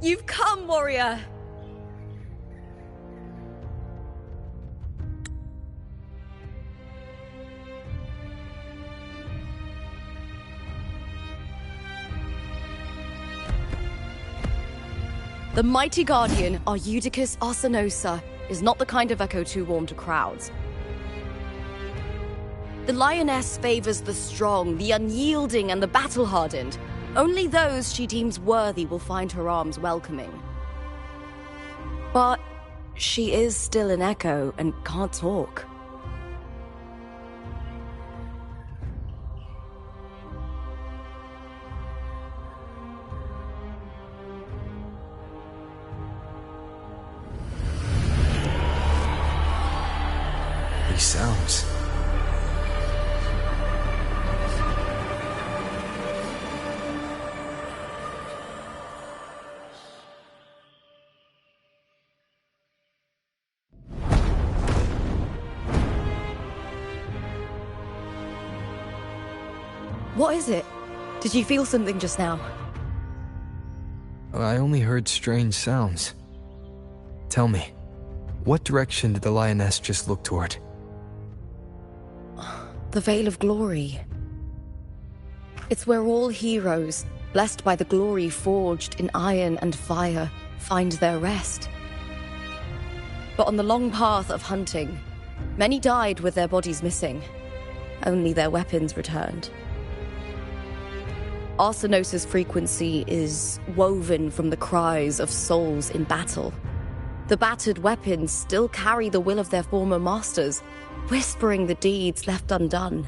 You've come, warrior! The mighty guardian, Arudicus Arsenosa, is not the kind of echo too warm to crowds. The lioness favors the strong, the unyielding, and the battle-hardened. Only those she deems worthy will find her arms welcoming. But she is still an echo and can't talk. These sounds. What is it? Did you feel something just now? I only heard strange sounds. Tell me, what direction did the lioness just look toward? The Veil of Glory. It's where all heroes, blessed by the glory forged in iron and fire, find their rest. But on the long path of hunting, many died with their bodies missing. Only their weapons returned. Arsenosa's frequency is woven from the cries of souls in battle. The battered weapons still carry the will of their former masters, whispering the deeds left undone.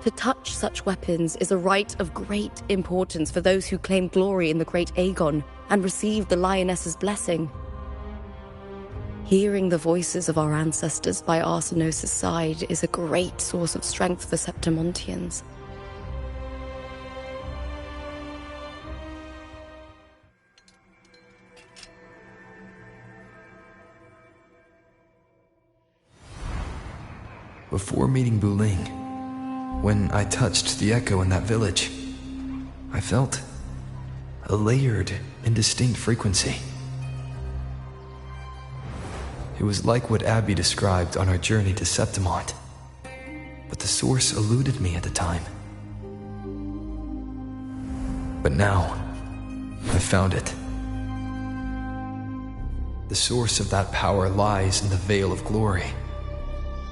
To touch such weapons is a rite of great importance for those who claim glory in the great Aegon and receive the lioness's blessing. Hearing the voices of our ancestors by Arsenosa's side is a great source of strength for Septimontians. Before meeting Buling, when I touched the echo in that village, I felt a layered, indistinct frequency. It was like what Abby described on our journey to Septimont, but the source eluded me at the time. But now, I found it. The source of that power lies in the Veil of Glory.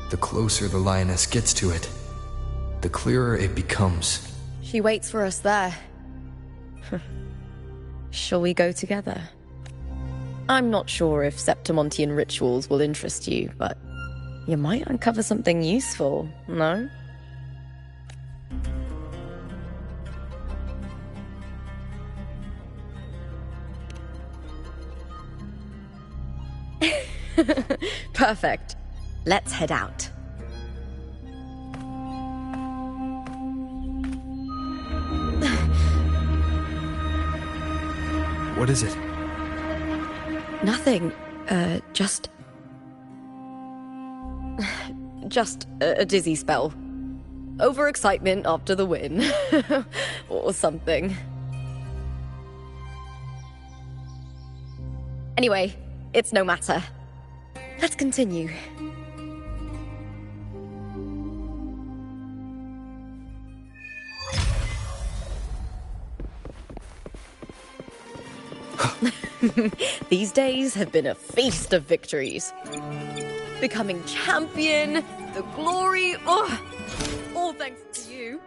The closer the lioness gets to it, the clearer it becomes. She waits for us there. Shall we go together? I'm not sure if Septimontian rituals will interest you, but you might uncover something useful, no? Perfect. Let's head out. What is it? Nothing. Just a dizzy spell. Overexcitement after the win. Or something. Anyway, it's no matter. Let's continue. These days have been a feast of victories. Becoming champion, the glory, all thanks to you.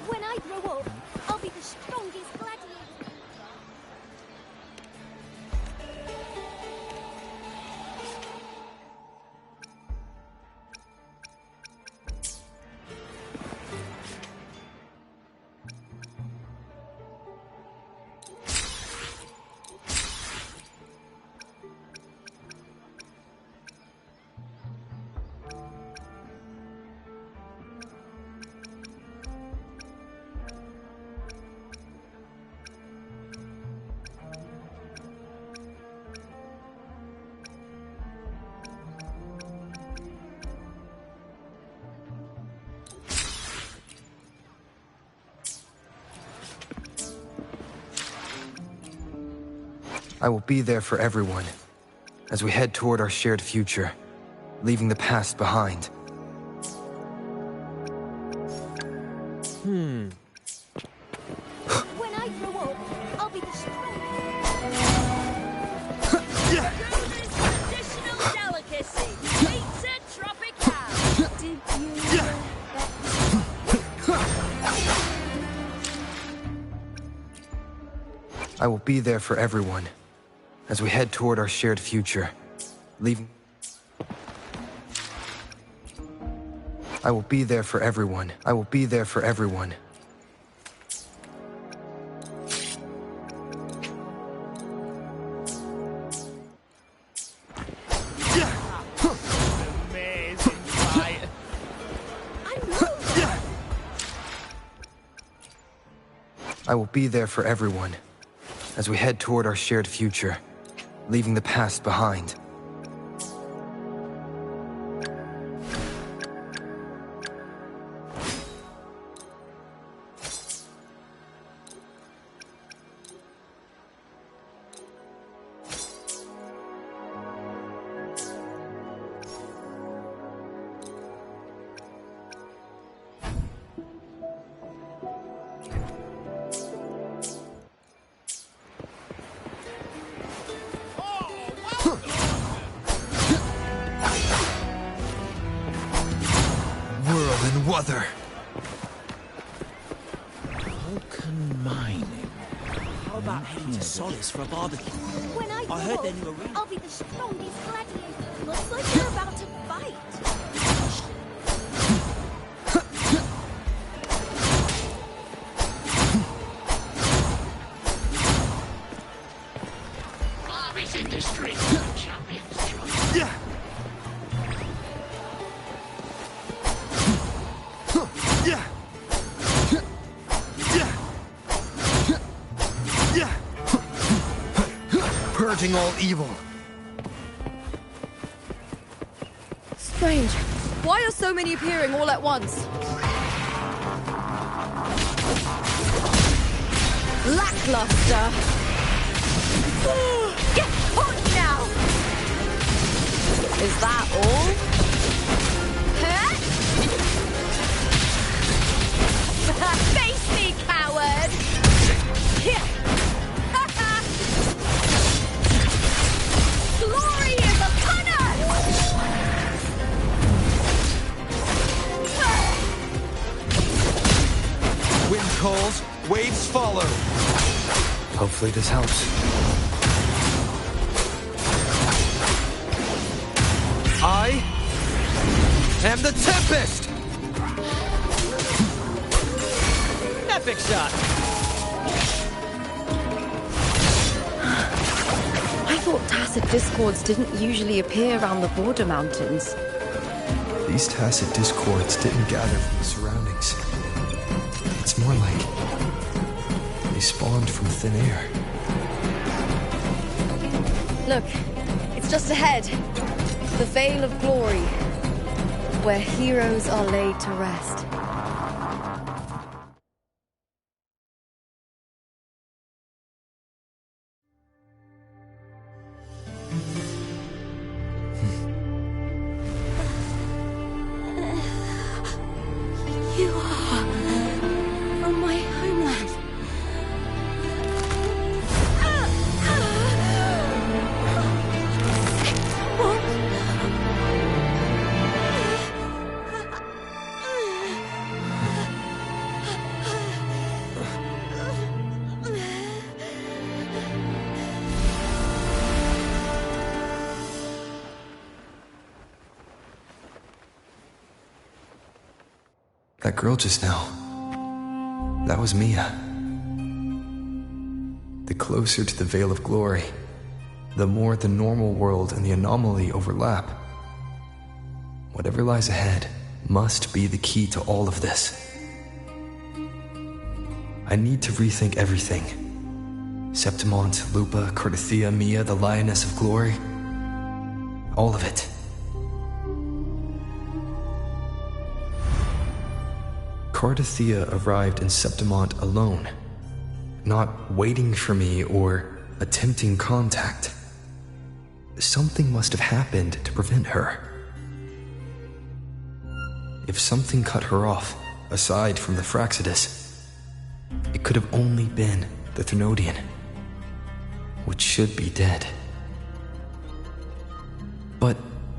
When I grow up, I'll be the strongest gladiator. I will be there for everyone as we head toward our shared future, leaving the past behind. When I grow up, I'll be the strongest. Traditional delicacy, pizza tropical. Did you I will be there for everyone as we head toward our shared future, leaving... I will be there for everyone. I will be there for everyone. Amazing fight. I will be there for everyone as we head toward our shared future, leaving the past behind. Wuthering. Vulcan mining. How about heading to Solace for a barbecue? When I grow heard up, their new arena. I'll be the strongest gladiator. Looks like you're about to fight. Always in the streets, the champions. Yeah. Purging all evil. Strange. Why are so many appearing all at once? Lackluster. Get on now! Is that all? Huh? Face me, coward! Glory is upon us! Wind calls, waves follow. Hopefully this helps. I am the Tempest! Epic shot. I thought tacit discords didn't usually appear around the border mountains. These tacit discords didn't gather from the surroundings. It's more like they spawned from thin air. Look, it's just ahead. The Vale of Glory, where heroes are laid to rest. You are from my homeland. What? That girl just now. That was Mia. The closer to the Veil of Glory, the more the normal world and the anomaly overlap. Whatever lies ahead must be the key to all of this. I need to rethink everything. Septimont, Lupa, Cardathia, Mia, the Lioness of Glory. All of it. Cardathia arrived in Septimont alone, not waiting for me or attempting contact. Something must have happened to prevent her. If something cut her off, aside from the Fraxidus, it could have only been the Thermodian, which should be dead. But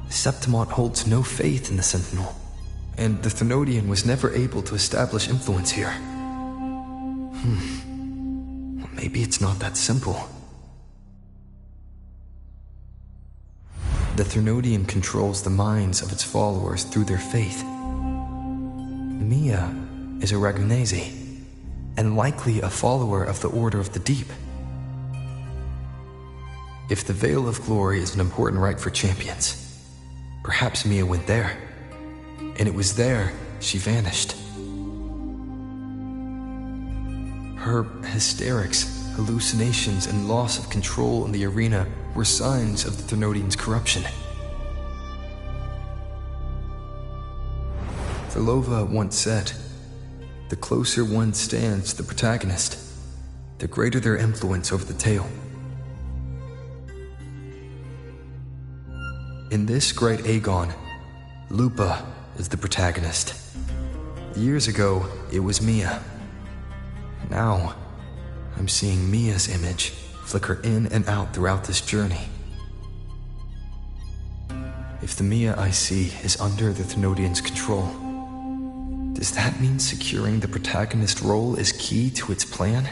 Septimont holds no faith in the Sentinel, and the Thermodian was never able to establish influence here. Maybe it's not that simple. The Thermodian controls the minds of its followers through their faith. Mia is a Ragunese, and likely a follower of the Order of the Deep. If the Veil of Glory is an important rite for champions, perhaps Mia went there, and it was there she vanished. Her hysterics, hallucinations, and loss of control in the arena were signs of the Thermodian's corruption. Therlova once said, "The closer one stands to the protagonist, the greater their influence over the tale." In this great Aegon, Lupa is the protagonist. Years ago, it was Mia. Now, I'm seeing Mia's image flicker in and out throughout this journey. If the Mia I see is under the Thermodian's control, does that mean securing the protagonist role is key to its plan?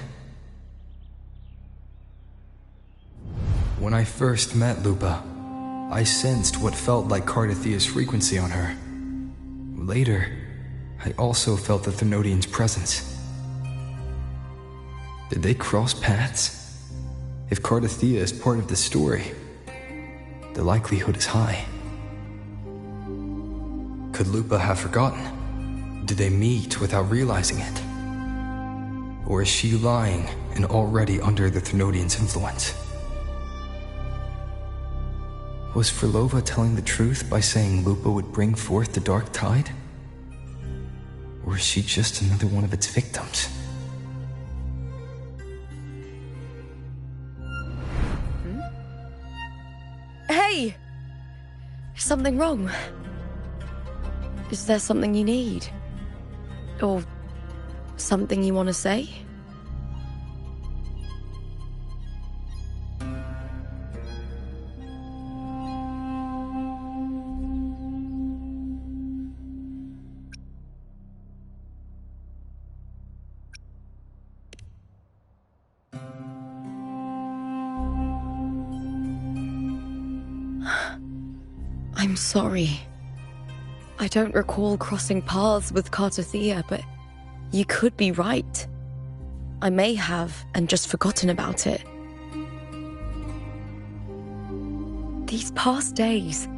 When I first met Lupa, I sensed what felt like Cardathia's frequency on her. Later, I also felt the Thermodian's presence. Did they cross paths? If Cardathia is part of the story, the likelihood is high. Could Lupa have forgotten? Did they meet without realizing it? Or is she lying and already under the Thermodian's influence? Was Therlova telling the truth by saying Lupa would bring forth the Dark Tide? Or is she just another one of its victims? Hey! Is something wrong? Is there something you need? Or something you want to say? I'm sorry. I don't recall crossing paths with Cardathia, but you could be right. I may have and just forgotten about it. These past days,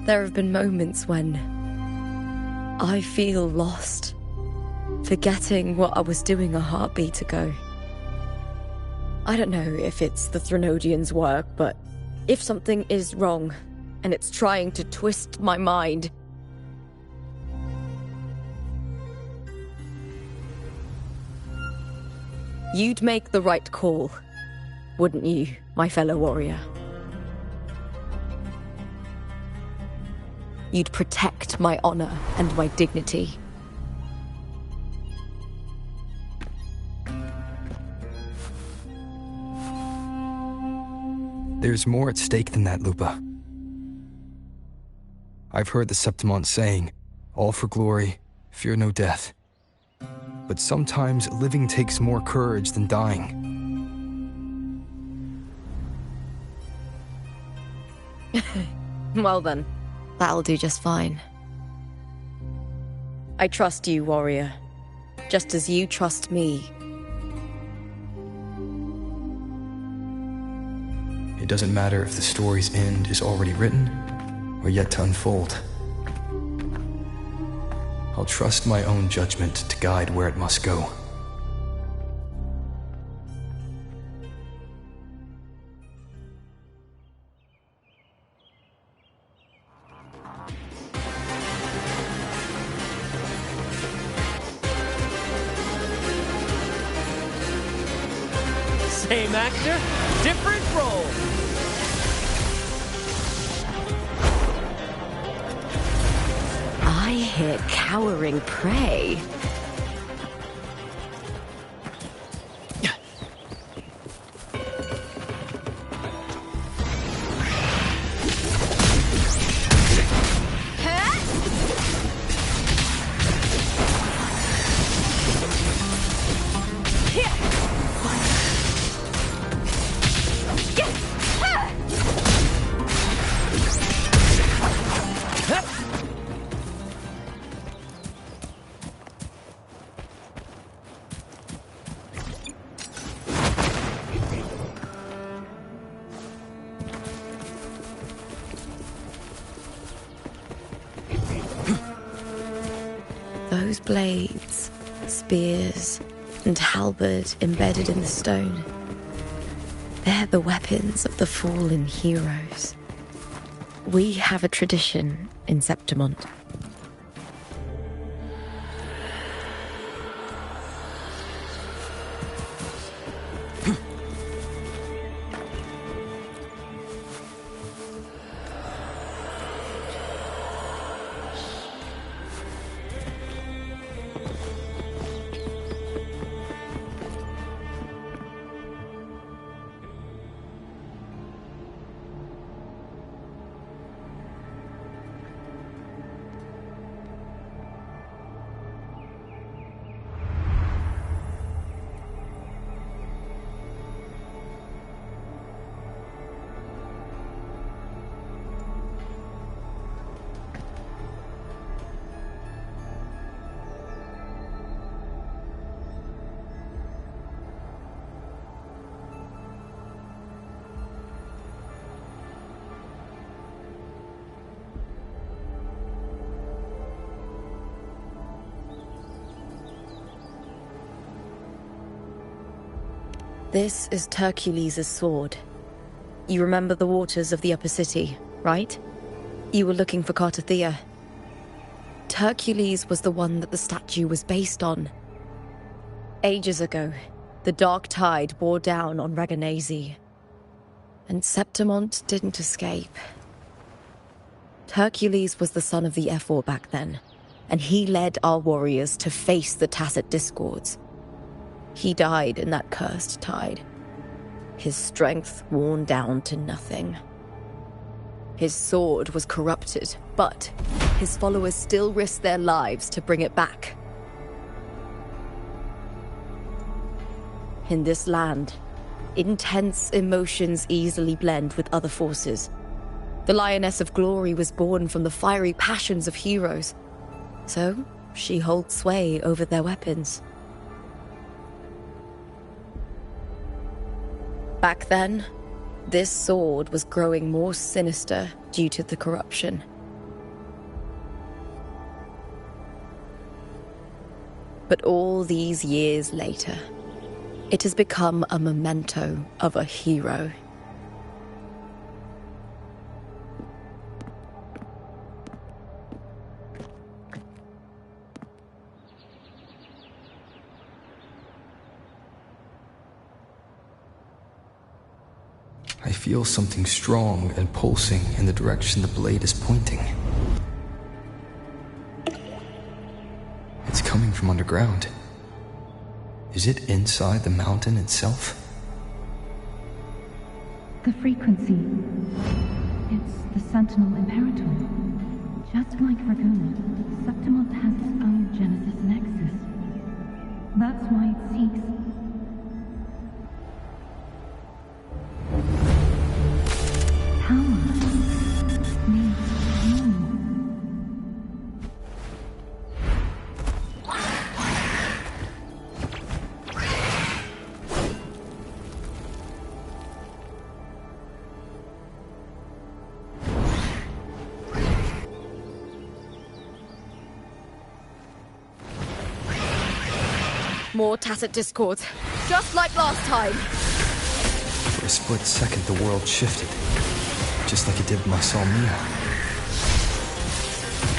there have been moments when I feel lost, forgetting what I was doing a heartbeat ago. I don't know if it's the Thermodian's work, but if something is wrong, and it's trying to twist my mind, you'd make the right call, wouldn't you, my fellow warrior? You'd protect my honor and my dignity. There's more at stake than that, Lupa. I've heard the Septimont saying, "All for glory, fear no death." But sometimes living takes more courage than dying. Well then, that'll do just fine. I trust you, warrior. Just as you trust me. It doesn't matter if the story's end is already written or yet to unfold. I'll trust my own judgment to guide where it must go. Same actor, different role. I hear cowering prey. Those blades, spears, and halberd embedded in the stone. They're the weapons of the fallen heroes. We have a tradition in Septimont. This is Hercules' sword. You remember the waters of the upper city, right? You were looking for Cartathea. Hercules was the one that the statue was based on. Ages ago, the dark tide bore down on Reganese. And Septimont didn't escape. Hercules was the son of the Ephor back then, and he led our warriors to face the Tacit Discords. He died in that cursed tide, his strength worn down to nothing. His sword was corrupted, but his followers still risked their lives to bring it back. In this land, intense emotions easily blend with other forces. The Lioness of Glory was born from the fiery passions of heroes, so she holds sway over their weapons. Back then, this sword was growing more sinister due to the corruption. But all these years later, it has become a memento of a hero. I feel something strong and pulsing in the direction the blade is pointing. It's coming from underground. Is it inside the mountain itself? The frequency. It's the Sentinel Imperator. Just like Ragun, Septimont has its own Genesis Nexus. That's why it seeks... More tacit discords, just like last time. For a split second, the world shifted, just like it did when I saw Mia.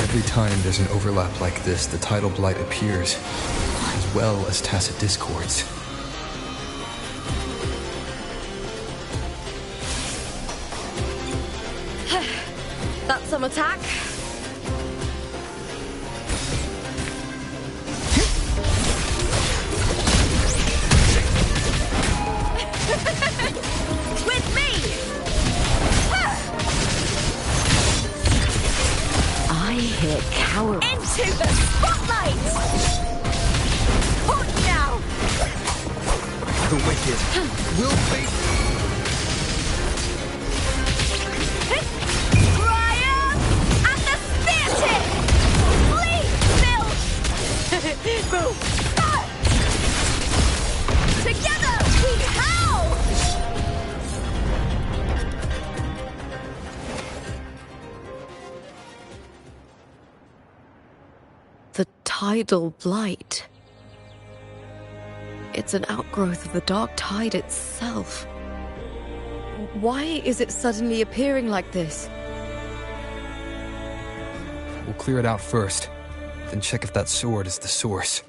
Every time there's an overlap like this, the tidal blight appears, as well as tacit discords. That's some attack. With me! I hear cowards. Into the spotlight! Caught now! The wicked will face... Triumph and the spear tip! Flee, Bill! Boom! Together we howl! The tidal blight. It's an outgrowth of the dark tide itself. Why is it suddenly appearing like this? We'll clear it out first, then check if that sword is the source.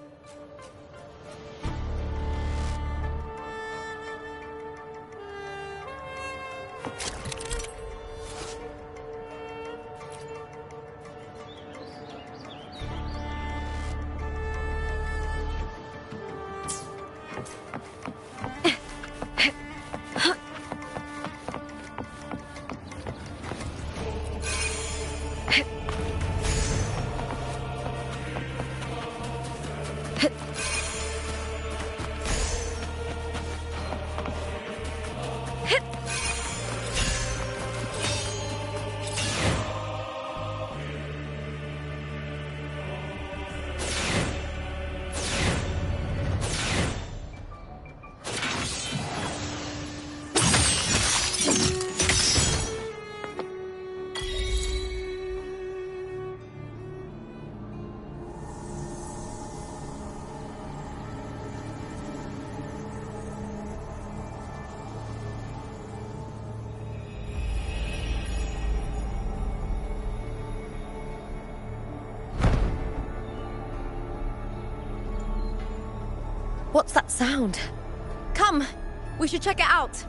What's that sound? Come, we should check it out.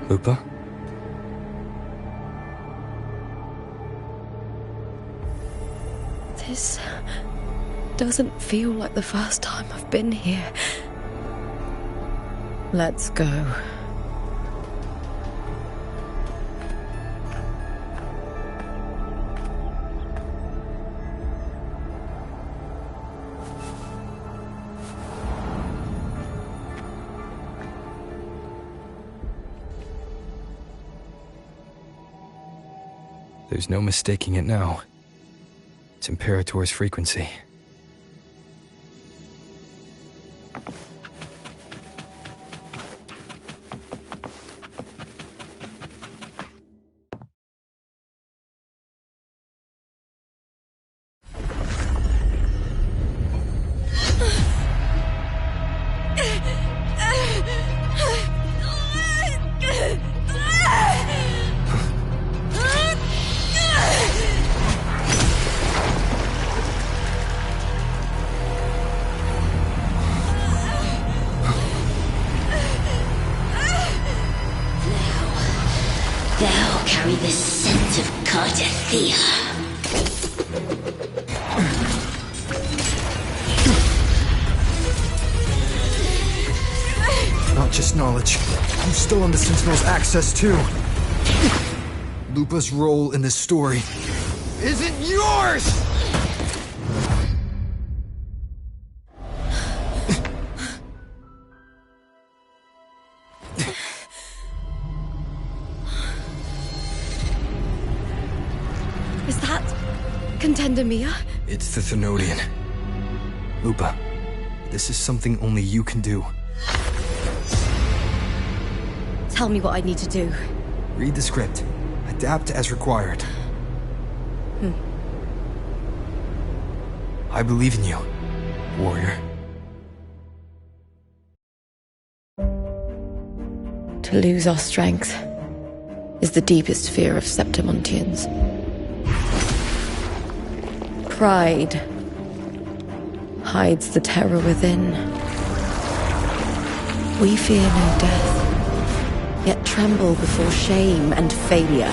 Lupa? This doesn't feel like the first time I've been here. Let's go. There's no mistaking it now. It's Imperator's frequency. Thou carry the scent of Cardathia. Not just knowledge. I'm still on the Sentinel's access too. Lupa's role in this story isn't yours! Is that Contender Mia? It's the Thenodian. Lupa, this is something only you can do. Tell me what I need to do. Read the script. Adapt as required. I believe in you, warrior. To lose our strength is the deepest fear of Septimontians. Pride hides the terror within. We fear no death, yet tremble before shame and failure.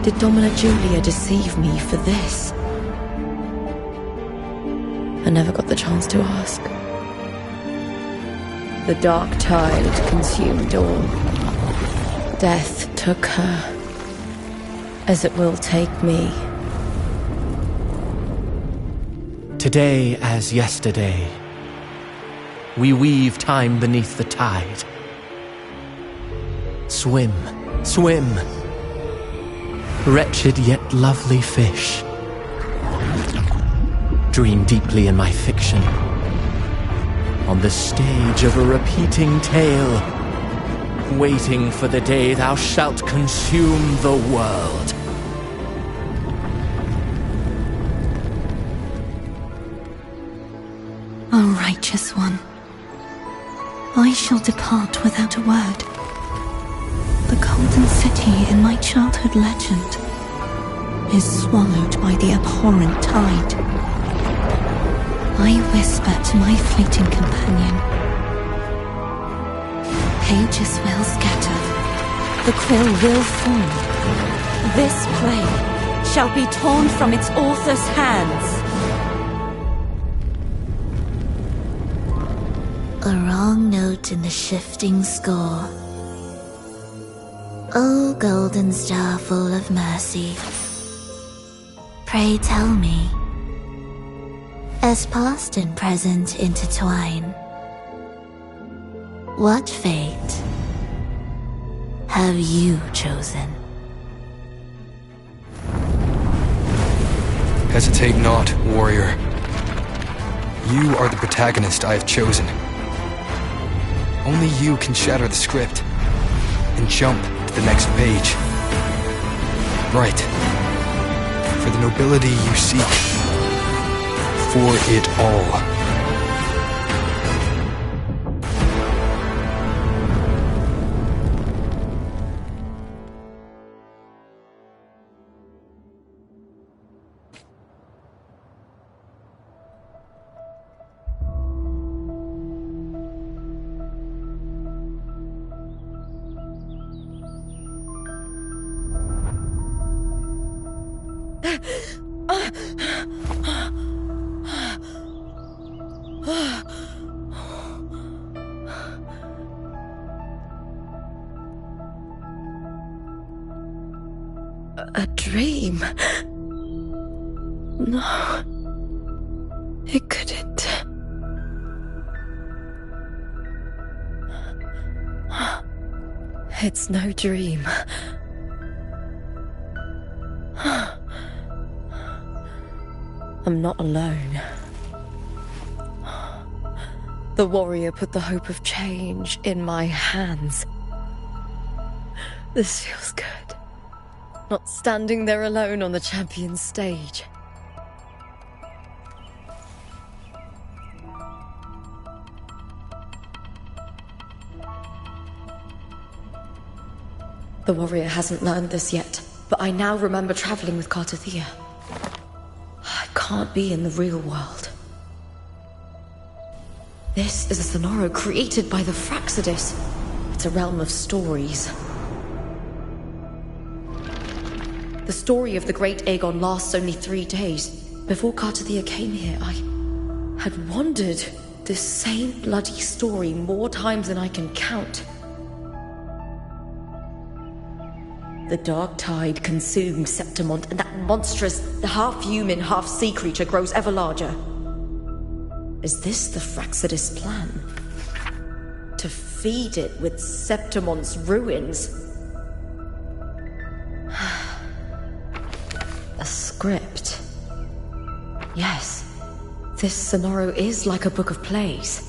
Did Domina Julia deceive me for this? I never got the chance to ask. The dark tide consumed all. Death took her, as it will take me. Today as yesterday, we weave time beneath the tide. Swim, swim, wretched yet lovely fish. Dream deeply in my fiction, on the stage of a repeating tale, waiting for the day thou shalt consume the world. O righteous one, I shall depart without a word. The golden city in my childhood legend is swallowed by the abhorrent tide. I whisper to my fleeting companion. Pages will scatter, the quill will fall. This play shall be torn from its author's hands. A wrong note in the shifting score. O golden star full of mercy, pray tell me, as past and present intertwine, what fate have you chosen? Hesitate not, warrior. You are the protagonist I have chosen. Only you can shatter the script and jump to the next page. Right. For the nobility you seek. For it all. A dream? No. It couldn't. It's no dream. I'm not alone. The warrior put the hope of change in my hands. This feels good. Not standing there alone on the champion's stage. The warrior hasn't learned this yet, but I now remember traveling with Cardathia. I can't be in the real world. This is a Sonoro created by the Fraxidus. It's a realm of stories. The story of the Great Aegon lasts only 3 days. Before Kartathea came here, I had wandered this same bloody story more times than I can count. The dark tide consumed Septimont, and that monstrous, half-human, half-sea creature grows ever larger. Is this the Fraxidus plan? To feed it with Septimont's ruins? A script. Yes, this Sonoro is like a book of plays.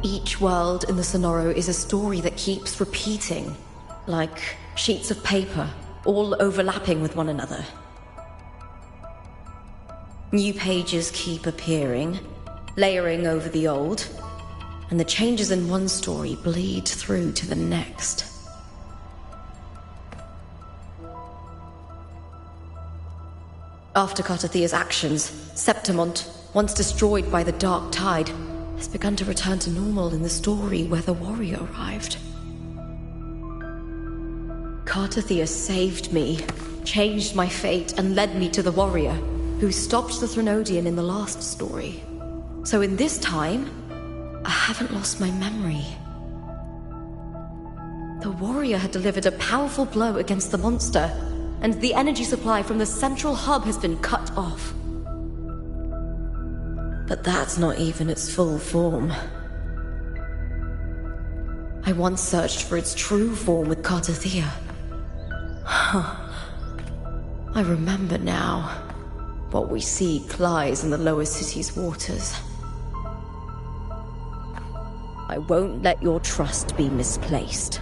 Each world in the Sonoro is a story that keeps repeating, like sheets of paper, all overlapping with one another. New pages keep appearing, layering over the old, and the changes in one story bleed through to the next. After Kartathea's actions, Septimont, once destroyed by the dark tide, has begun to return to normal in the story where the warrior arrived. Kartathea saved me, changed my fate, and led me to the warrior, who stopped the Threnodian in the last story. So in this time, I haven't lost my memory. The warrior had delivered a powerful blow against the monster, and the energy supply from the central hub has been cut off. But that's not even its full form. I once searched for its true form with Kartathea. I remember now. What we seek lies in the lower city's waters. I won't let your trust be misplaced.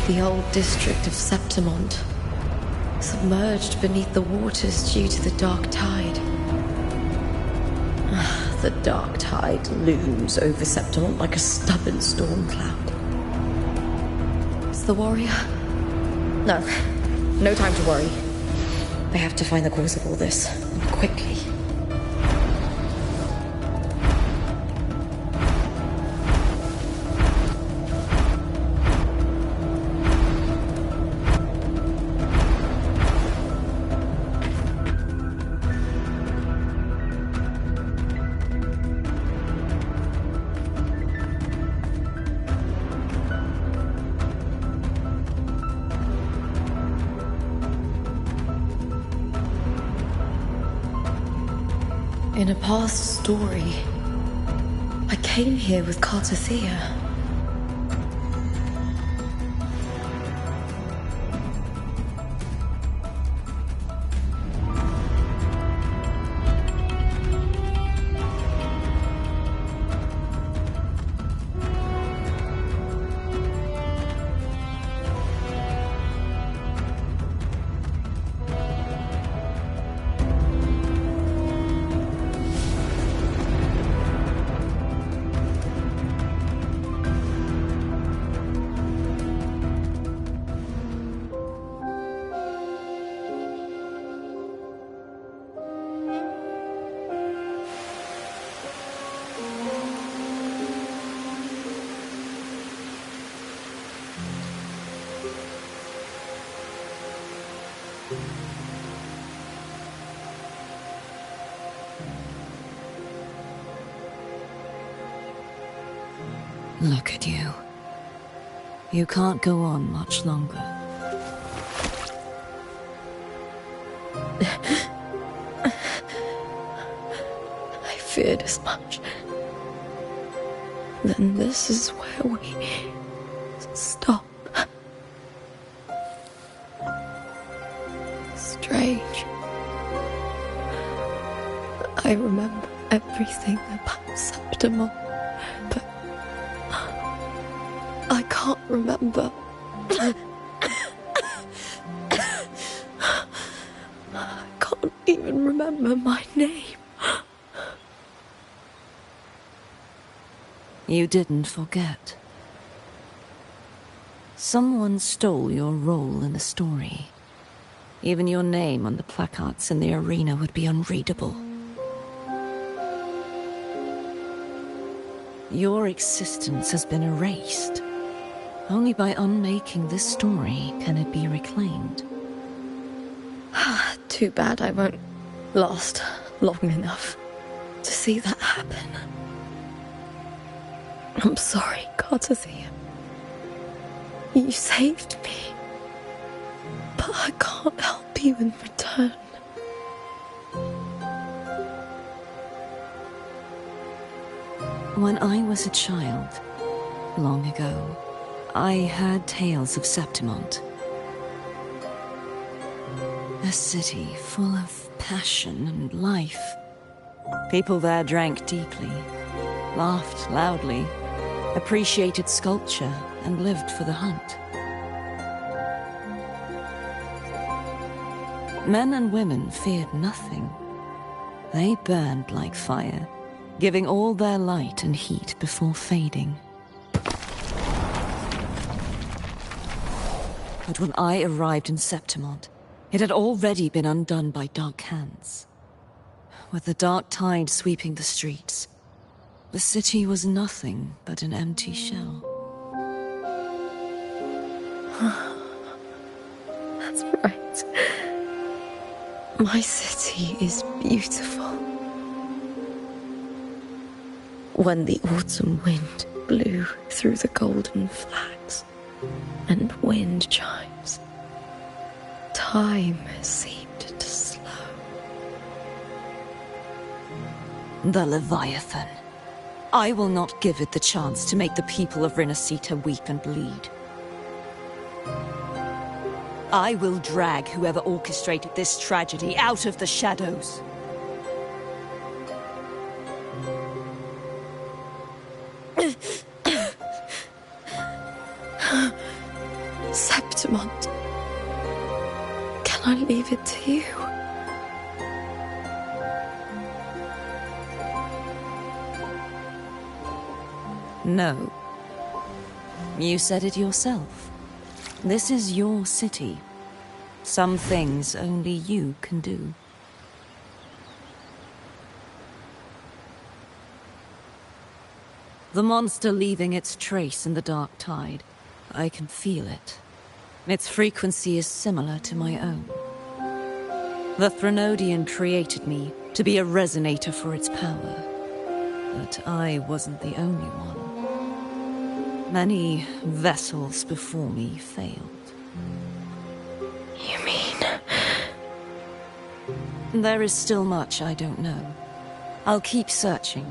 The old district of Septimont, submerged beneath the waters due to the dark tide. The dark tide looms over Septimont like a stubborn storm cloud. Is the warrior? No time to worry. I have to find the cause of all this, and quickly. In a past story, I came here with Kartathea. Look at you. You can't go on much longer. I feared as much. Then this is where we stop. Strange. I remember everything about Septimont, but I can't remember. I can't even remember my name. You didn't forget. Someone stole your role in the story. Even your name on the placards in the arena would be unreadable. Your existence has been erased. Only by unmaking this story can it be reclaimed. Too bad I won't last long enough to see that happen. I'm sorry, Gardathia. You saved me. But I can't help you in return. When I was a child, long ago, I heard tales of Septimont. A city full of passion and life. People there drank deeply, laughed loudly, appreciated sculpture, and lived for the hunt. Men and women feared nothing. They burned like fire, giving all their light and heat before fading. But when I arrived in Septimont, it had already been undone by dark hands. With the dark tide sweeping the streets, the city was nothing but an empty shell. That's right. My city is beautiful. When the autumn wind blew through the golden flags and wind chimes, time seemed to slow. The Leviathan. I will not give it the chance to make the people of Rinascita weep and bleed. I will drag whoever orchestrated this tragedy out of the shadows. Septimont, can I leave it to you? No. You said it yourself. This is your city. Some things only you can do. The monster leaving its trace in the dark tide. I can feel it. Its frequency is similar to my own. The Threnodian created me to be a resonator for its power. But I wasn't the only one. Many vessels before me failed. You mean? There is still much I don't know. I'll keep searching.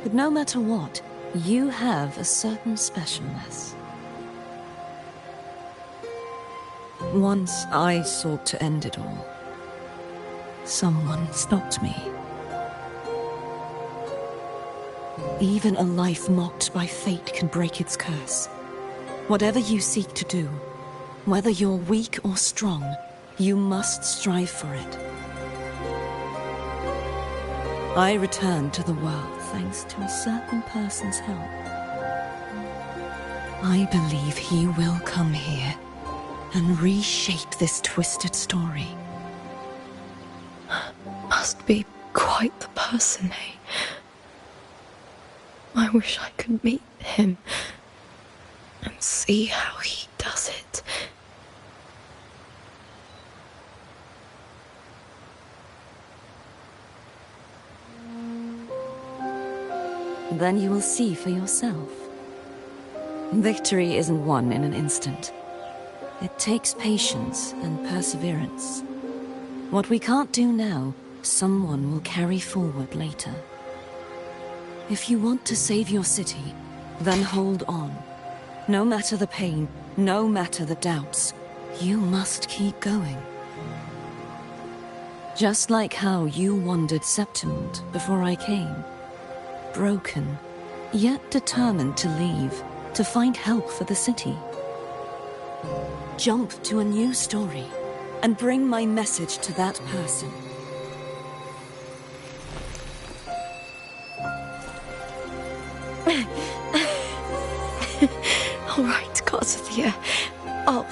But no matter what, you have a certain specialness. Once I sought to end it all. Someone stopped me. Even a life mocked by fate can break its curse. Whatever you seek to do, whether you're weak or strong, you must strive for it. I returned to the world thanks to a certain person's help. I believe he will come here and reshape this twisted story. Must be quite the person, eh? I wish I could meet him and see how he does it. Then you will see for yourself. Victory isn't won in an instant. It takes patience and perseverance. What we can't do now, someone will carry forward later. If you want to save your city, then hold on. No matter the pain, no matter the doubts, you must keep going. Just like how you wandered Septimont before I came. Broken, yet determined to leave, to find help for the city. Jump to a new story, and bring my message to that person. here. I'll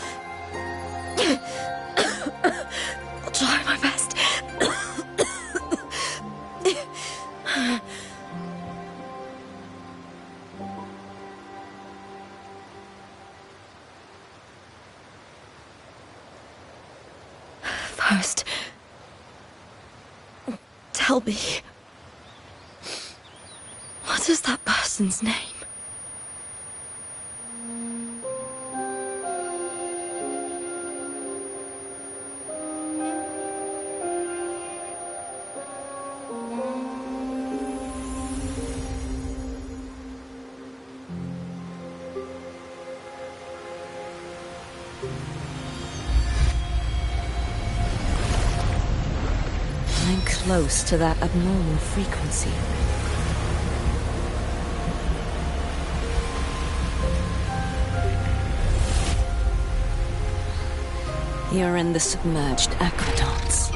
try my best. First, tell me, what is that person's name? I'm close to that abnormal frequency. You're in the submerged aqueducts.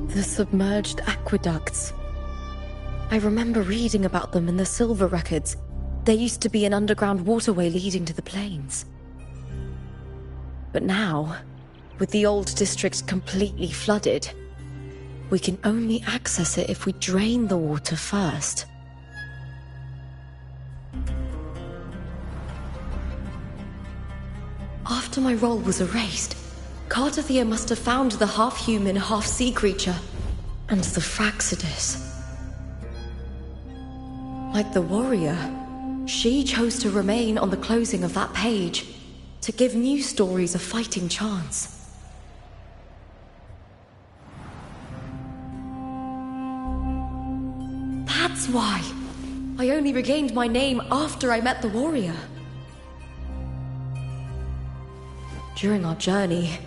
The submerged aqueducts. I remember reading about them in the silver records. There used to be an underground waterway leading to the plains. But now, with the old district completely flooded, we can only access it if we drain the water first. After my role was erased, Cartathea must have found the half-human, half-sea creature, and the Fraxidus. Like the warrior, she chose to remain on the closing of that page, to give new stories a fighting chance. That's why I only regained my name after I met the warrior. During our journey,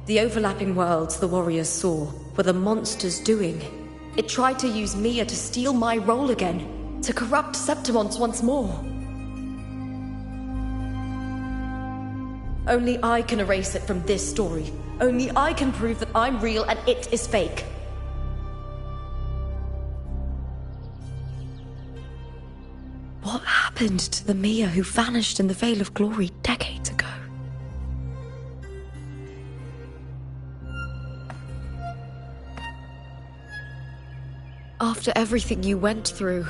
the overlapping worlds the warriors saw were the monster's doing. It tried to use Mia to steal my role again, to corrupt Septimonts once more. Only I can erase it from this story. Only I can prove that I'm real and it is fake. What happened to the Mia who vanished in the Veil of Glory decades ago? After everything you went through,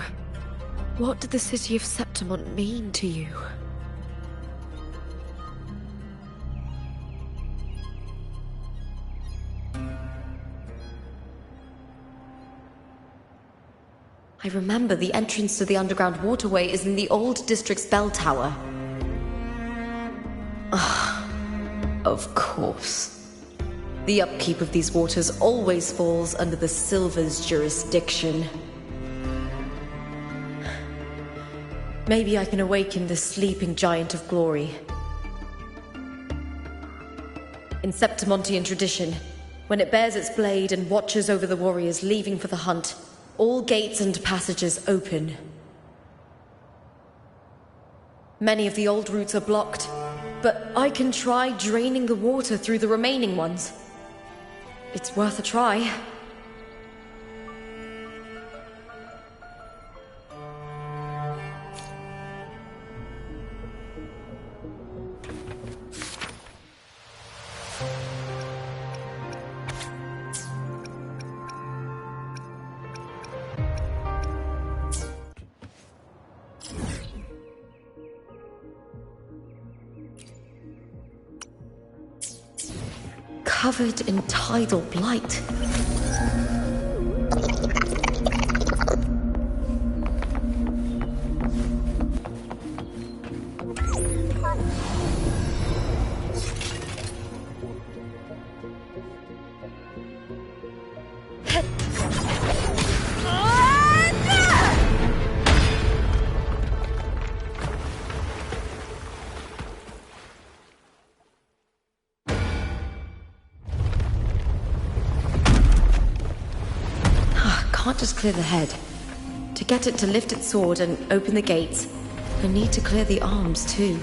what did the city of Septimont mean to you? I remember the entrance to the underground waterway is in the old district's bell tower. Ah, of course. The upkeep of these waters always falls under the Silver's jurisdiction. Maybe I can awaken the sleeping giant of glory. In Septimontian tradition, when it bears its blade and watches over the warriors leaving for the hunt, all gates and passages open. Many of the old routes are blocked, but I can try draining the water through the remaining ones. It's worth a try. Covered in tidal blight. can't just clear the head. To get it to lift its sword and open the gates, I need to clear the arms too.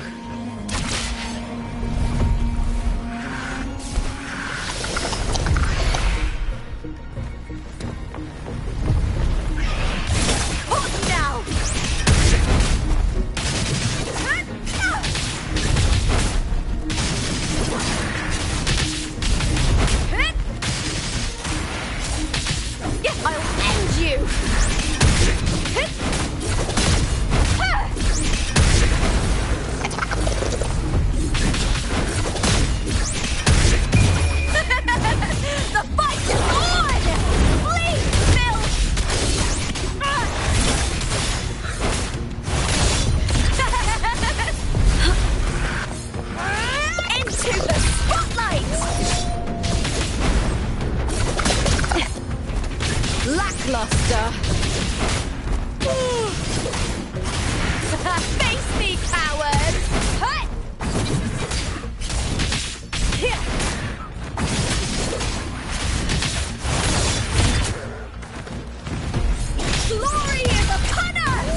Face me, coward! Hut! Glory is upon us!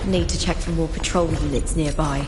Need to check for more patrol units nearby.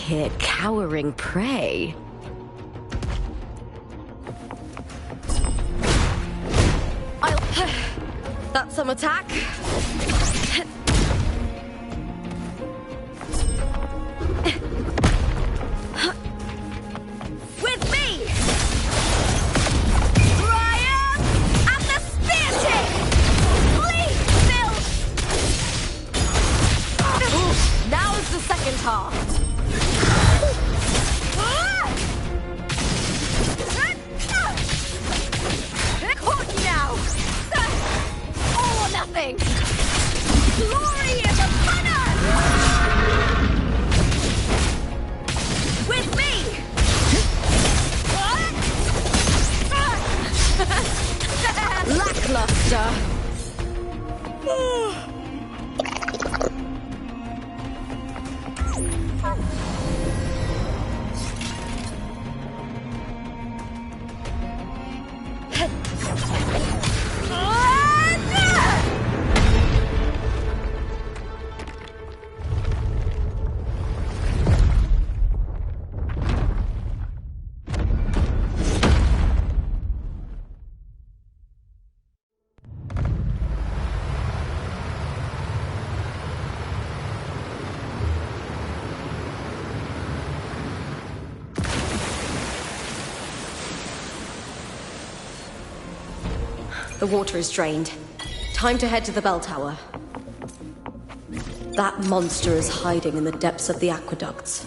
Here, cowering prey. That's some attack. With me! Triumph at the spear tip! Bleed, Phil! Now's the second half. Nothing! Glory is upon us! With me! Lackluster. The water is drained. Time to head to the bell tower. That monster is hiding in the depths of the aqueducts.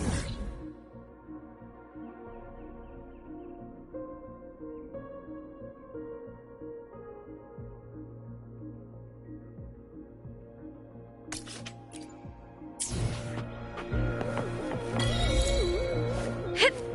Hit!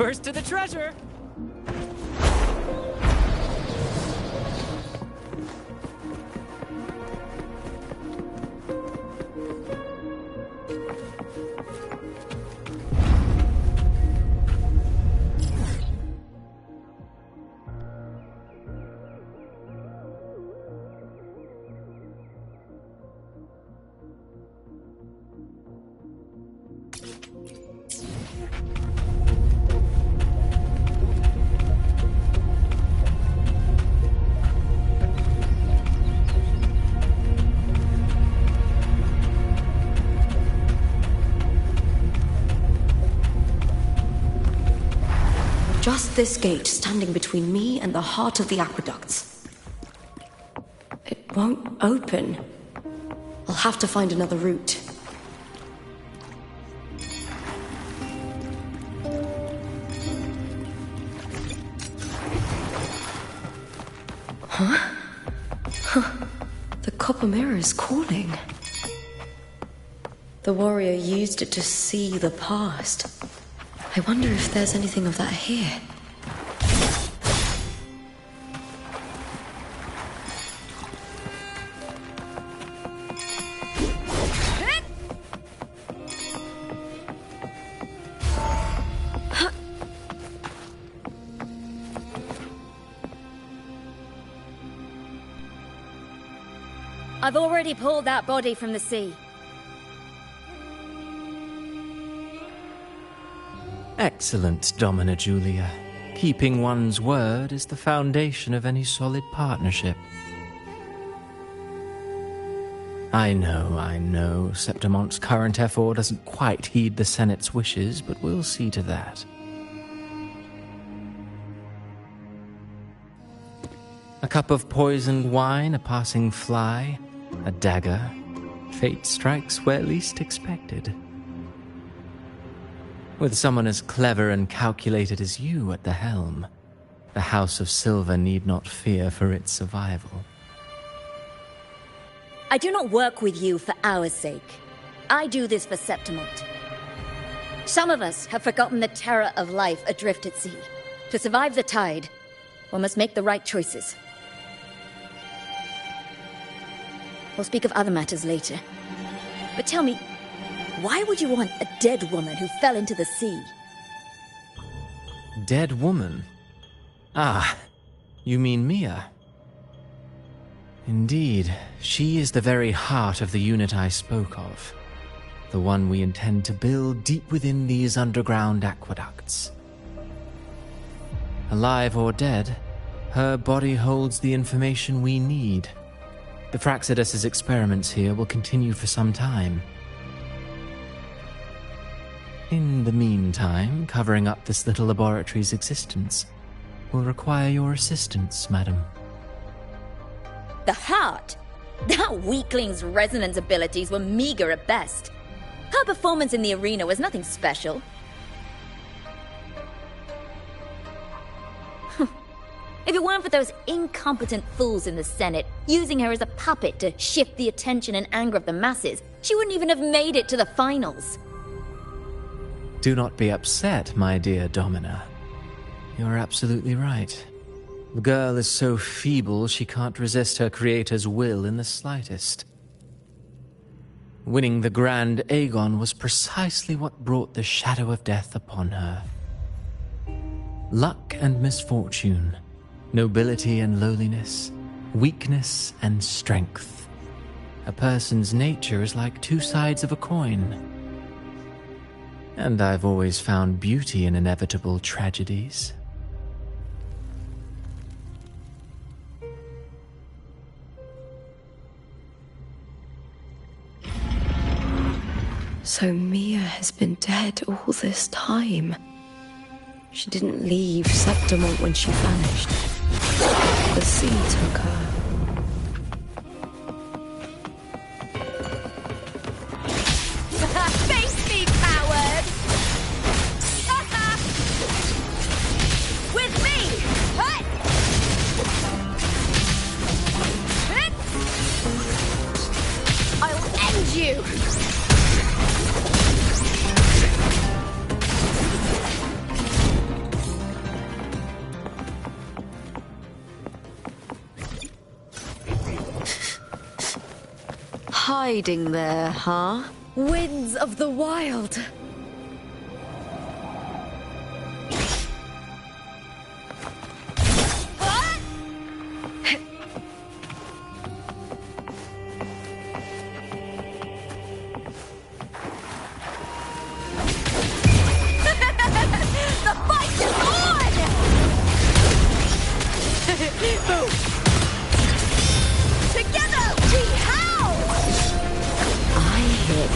First to the treasure! Just this gate standing between me and the heart of the aqueducts. It won't open. I'll have to find another route. Huh? The copper mirror is calling. The warrior used it to see the past. I wonder if there's anything of that here. I've already pulled that body from the sea. Excellent, Domina Julia. Keeping one's word is the foundation of any solid partnership. I know, Septimonte's current effort doesn't quite heed the Senate's wishes, but we'll see to that. A cup of poisoned wine, a passing fly, a dagger. Fate strikes where least expected. With someone as clever and calculated as you at the helm, the House of Silver need not fear for its survival. I do not work with you for our sake. I do this for Septimont. Some of us have forgotten the terror of life adrift at sea. To survive the tide, one must make the right choices. We'll speak of other matters later. But tell me, why would you want a dead woman who fell into the sea? Dead woman? Ah, you mean Mia? Indeed, she is the very heart of the unit I spoke of. The one we intend to build deep within these underground aqueducts. Alive or dead, her body holds the information we need. The Fraxidus's experiments here will continue for some time. In the meantime, covering up this little laboratory's existence will require your assistance, madam. The heart? That weakling's resonance abilities were meager at best. Her performance in the arena was nothing special. If it weren't for those incompetent fools in the Senate using her as a puppet to shift the attention and anger of the masses, she wouldn't even have made it to the finals. Do not be upset, my dear Domina. You're absolutely right. The girl is so feeble she can't resist her creator's will in the slightest. Winning the Grand Aegon was precisely what brought the shadow of death upon her. Luck and misfortune, nobility and lowliness, weakness and strength. A person's nature is like two sides of a coin. And I've always found beauty in inevitable tragedies. So Mia has been dead all this time. She didn't leave Septimont when she vanished. The sea took her. Face me, coward! With me! Hut! I'll end you! hiding there, huh? Winds of the wild.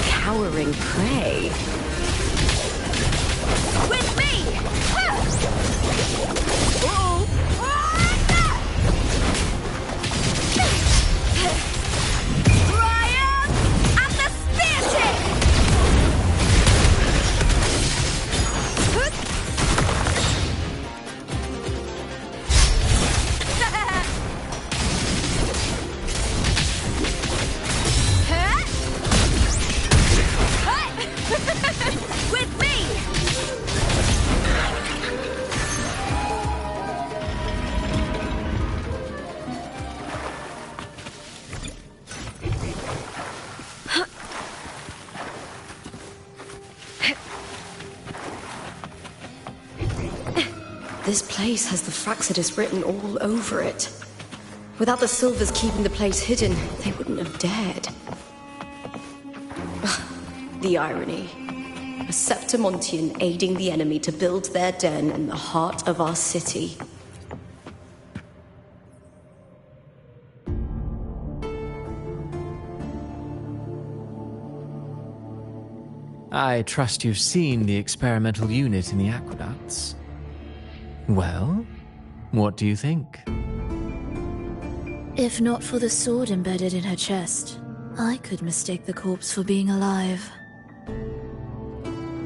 Cowering prey. With me! Triumph at the spear with me! This place has the Fraxidus written all over it. Without the Silvers keeping the place hidden, they wouldn't have dared. The irony. A Septimontian aiding the enemy to build their den in the heart of our city. I trust you've seen the experimental unit in the aqueducts. Well, what do you think? If not for the sword embedded in her chest, I could mistake the corpse for being alive.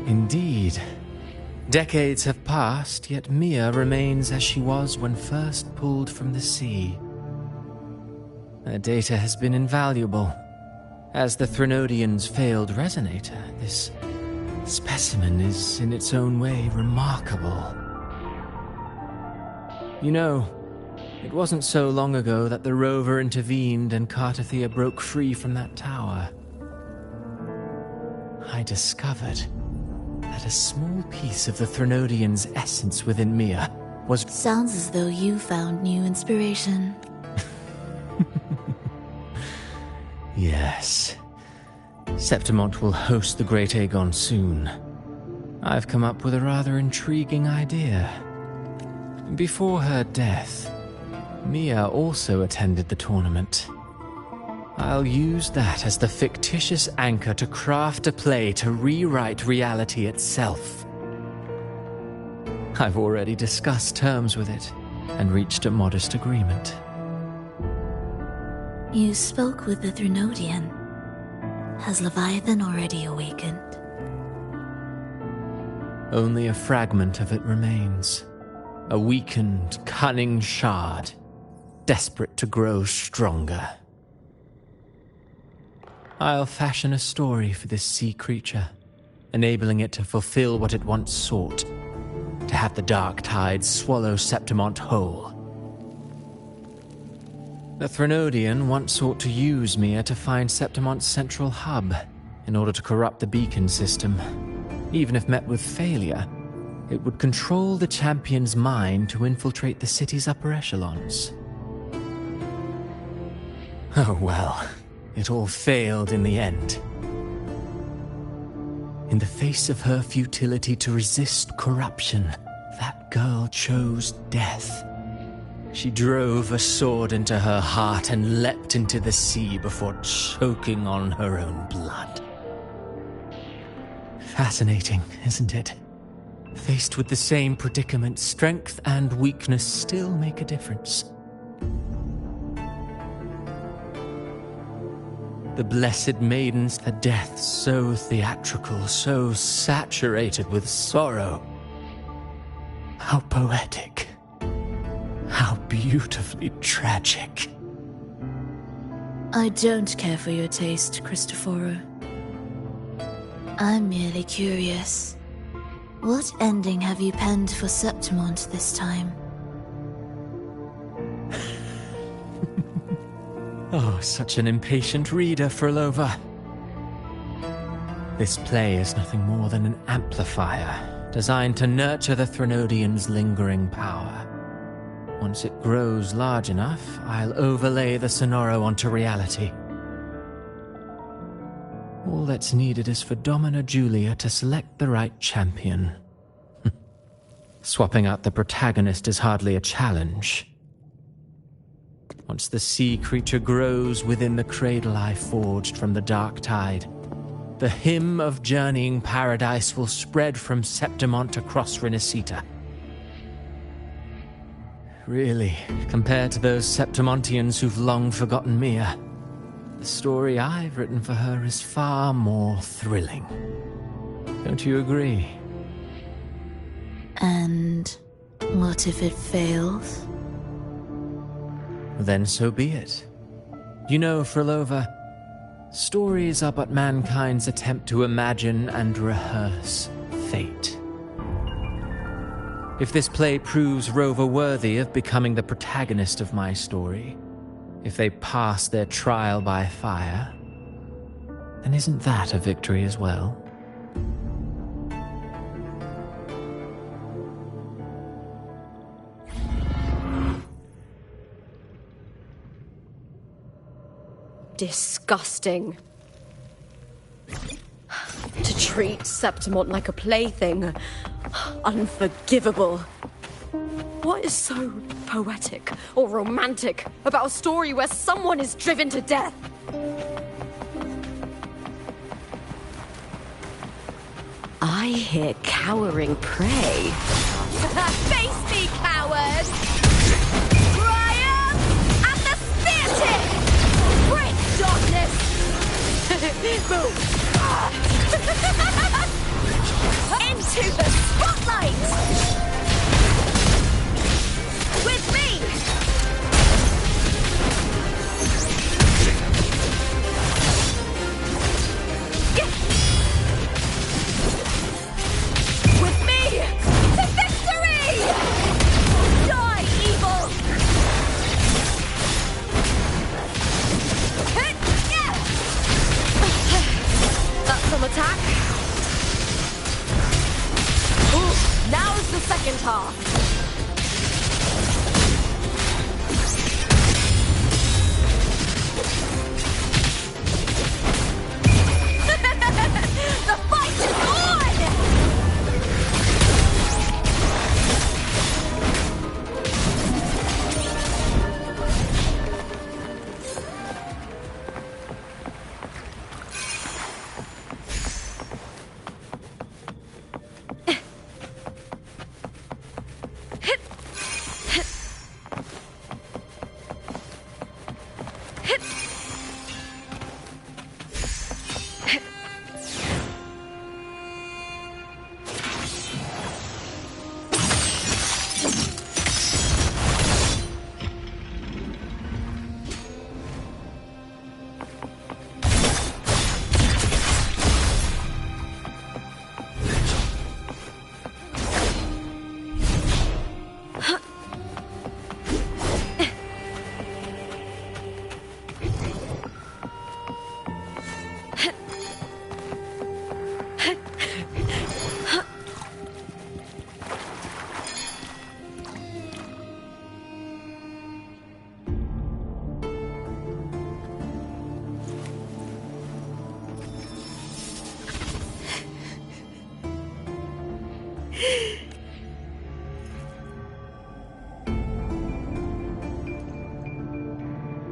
Indeed. Decades have passed, yet Mia remains as she was when first pulled from the sea. Her data has been invaluable. As the Threnodian's failed resonator, this specimen is in its own way remarkable. You know, it wasn't so long ago that the rover intervened and Cartathea broke free from that tower. I discovered that a small piece of the Threnodian's essence within Mia was... Sounds as though you found new inspiration. Yes. Septimont will host the Great Aegon soon. I've come up with a rather intriguing idea. Before her death, Mia also attended the tournament. I'll use that as the fictitious anchor to craft a play to rewrite reality itself. I've already discussed terms with it and reached a modest agreement. You spoke with the Threnodian. Has Leviathan already awakened? Only a fragment of it remains. A weakened, cunning shard, desperate to grow stronger. I'll fashion a story for this sea creature, enabling it to fulfill what it once sought, to have the dark tides swallow Septimont whole. The Threnodian once sought to use Mia to find Septimont's central hub in order to corrupt the beacon system. Even if met with failure, it would control the champion's mind to infiltrate the city's upper echelons. Oh well, it all failed in the end. In the face of her futility to resist corruption, that girl chose death. She drove a sword into her heart and leapt into the sea before choking on her own blood. Fascinating, isn't it? Faced with the same predicament, strength and weakness still make a difference. The Blessed Maiden's a death so theatrical, so saturated with sorrow. How poetic. How beautifully tragic. I don't care for your taste, Cristoforo. I'm merely curious. What ending have you penned for Septimont this time? Oh, such an impatient reader, Frolova. This play is nothing more than an amplifier, designed to nurture the Threnodian's lingering power. Once it grows large enough, I'll overlay the Sonoro onto reality. All that's needed is for Domina Julia to select the right champion. Swapping out the protagonist is hardly a challenge. Once the sea creature grows within the cradle I forged from the dark tide, the hymn of journeying paradise will spread from Septimont across Renacita. Really, compared to those Septimontians who've long forgotten Mia, the story I've written for her is far more thrilling. Don't you agree? And what if it fails? Then so be it. You know, Frolova, stories are but mankind's attempt to imagine and rehearse fate. If this play proves Rover worthy of becoming the protagonist of my story, if they pass their trial by fire, then isn't that a victory as well? Disgusting. To treat Septimont like a plaything. Unforgivable. What is so poetic or romantic about a story where someone is driven to death? I hear cowering prey. Face me, coward! Triumph at the spear tip! Break darkness! Boom! Into the spotlight! With me! With me! To victory! Die, evil! That's some attack. Ooh, now's the second half. The fight is on!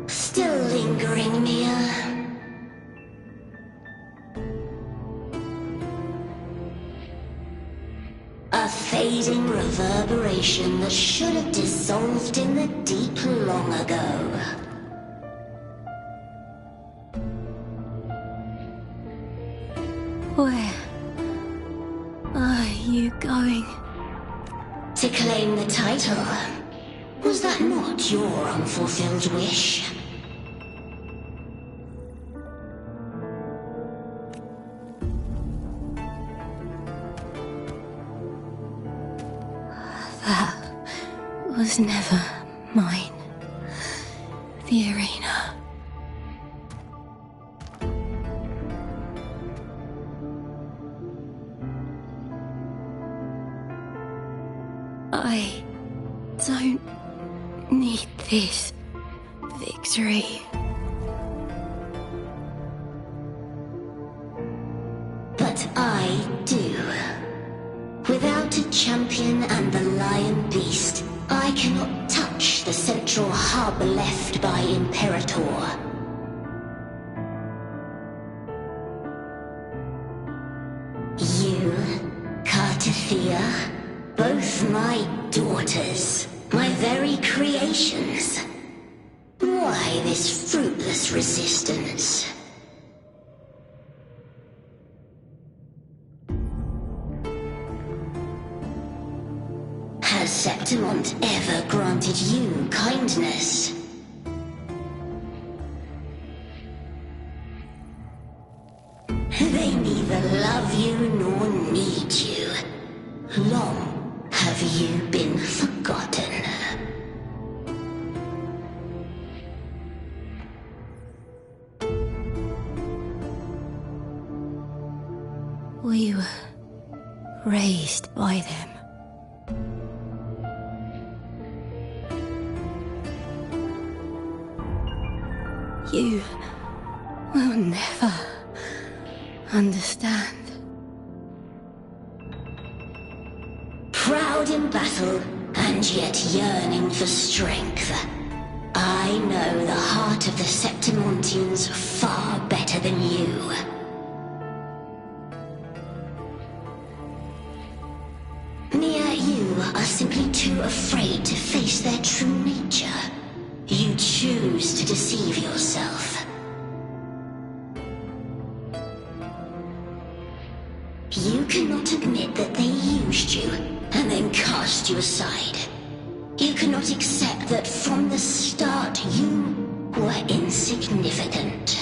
Still lingering, Mia. A fading reverberation that should have dissolved in the deep long ago. Where are you going? To claim the title. Was that not your unfulfilled wish? That was never mine. The arena. I don't need this victory. But I do. Without a champion and the lion beast, I cannot touch the central hub left by Imperator. You, Cartathea, both my daughters, my very creations. Why this fruitless resistance? Has Septimont ever granted you kindness? They neither love you nor need you. Long have you been forgotten. We were raised by them. You will never understand. Proud in battle, and yet yearning for strength. I know the heart of the Septimontians far better than you. Mia, you are simply too afraid to face their true nature. You choose to deceive yourself. You cannot admit that they used you and then cast you aside. You cannot accept that from the start you were insignificant.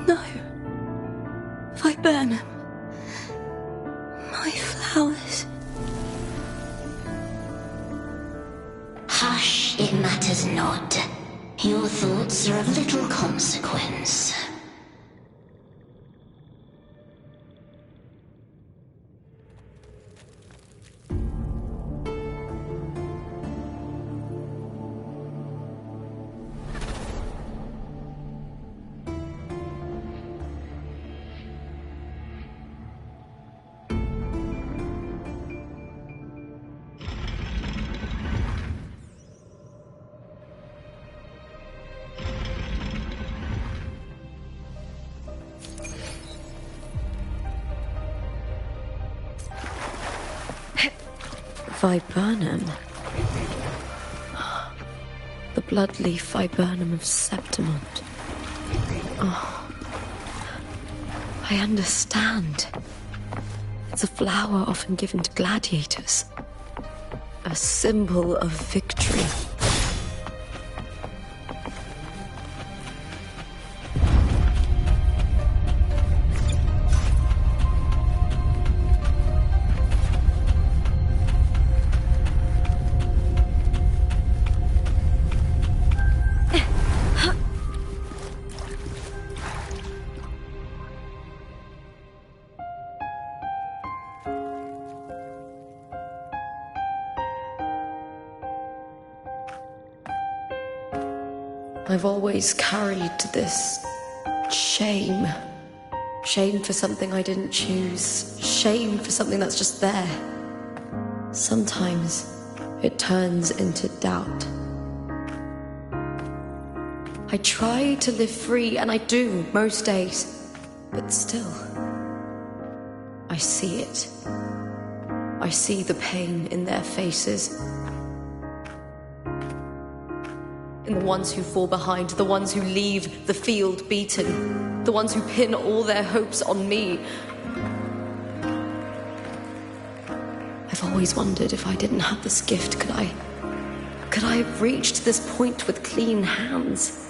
No. Viburnum. My flowers. Hush, it matters not. Your thoughts are of little consequence. Viburnum. The bloodleaf viburnum of Septimont. Oh. I understand. It's a flower often given to gladiators. A symbol of victory. I've always carried this shame. Shame for something I didn't choose. Shame for something that's just there. Sometimes it turns into doubt. I try to live free, and I do most days. But still, I see it. I see the pain in their faces. In the ones who fall behind, the ones who leave the field beaten, the ones who pin all their hopes on me. I've always wondered if I didn't have this gift, could I have reached this point with clean hands?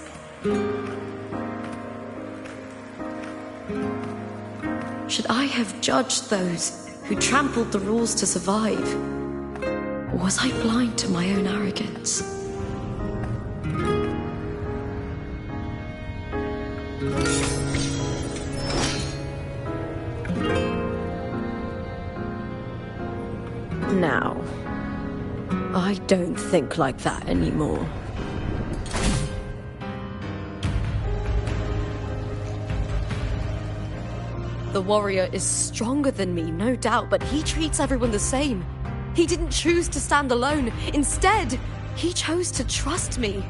Should I have judged those who trampled the rules to survive? Or was I blind to my own arrogance? I don't think like that anymore. The warrior is stronger than me, no doubt, but he treats everyone the same. He didn't choose to stand alone. Instead, he chose to trust me.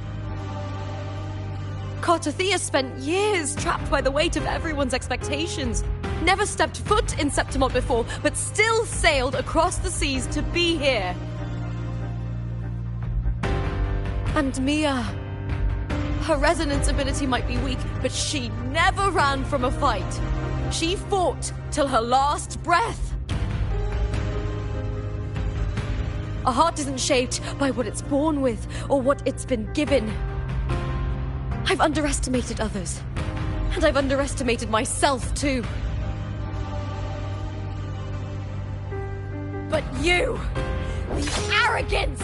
Kartathea spent years trapped by the weight of everyone's expectations. Never stepped foot in Septimont before, but still sailed across the seas to be here. And Mia, her resonance ability might be weak, but she never ran from a fight. She fought till her last breath. A heart isn't shaped by what it's born with or what it's been given. I've underestimated others, and I've underestimated myself too. But you, the arrogance,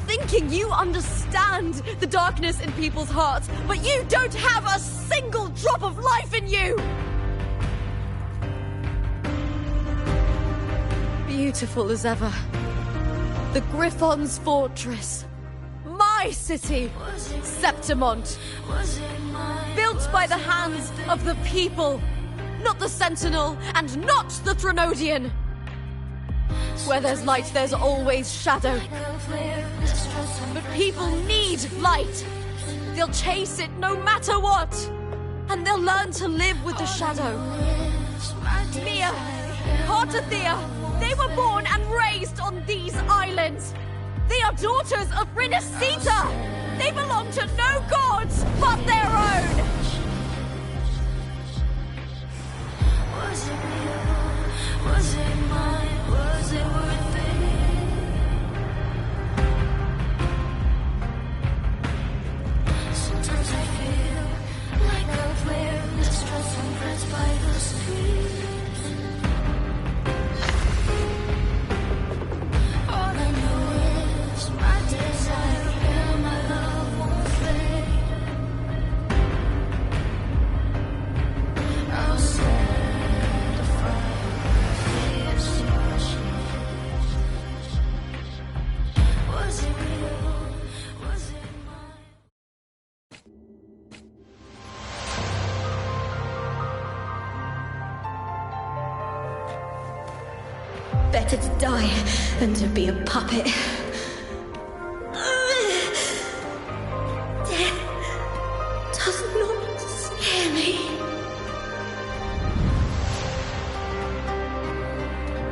thinking you understand the darkness in people's hearts, but you don't have a single drop of life in you! Beautiful as ever. The Griffon's fortress. My city, Septimont. Built by the hands of the people. Not the Sentinel and not the Threnodian. Where there's light, there's always shadow. But people need light. They'll chase it no matter what. And they'll learn to live with the shadow. Mia, Kartathea, they were born and raised on these islands. They are daughters of Rinasita. They belong to no gods but their own. Was it real? Was it mine? Was it worth it? Sometimes I feel like a flare, distressed and pressed by the streets. Better to die than to be a puppet. Death does not scare me.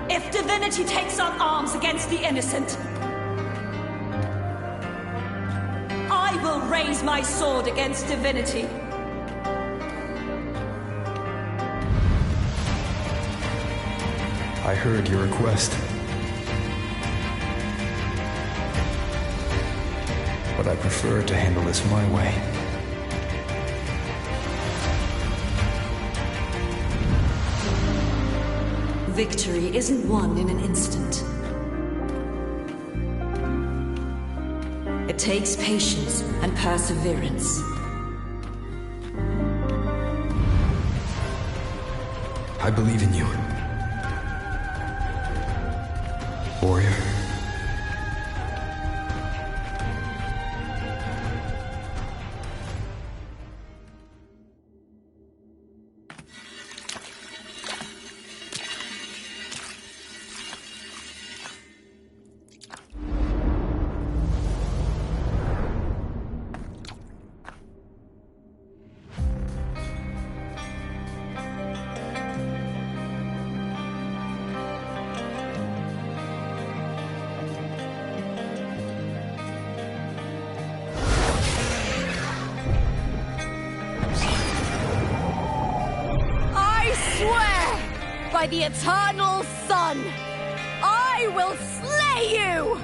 If divinity takes up arms against the innocent, I will raise my sword against divinity. I heard your request. But I prefer to handle this my way. Victory isn't won in an instant. It takes patience and perseverance. I believe in you. Warrior. By the eternal sun, I will slay you!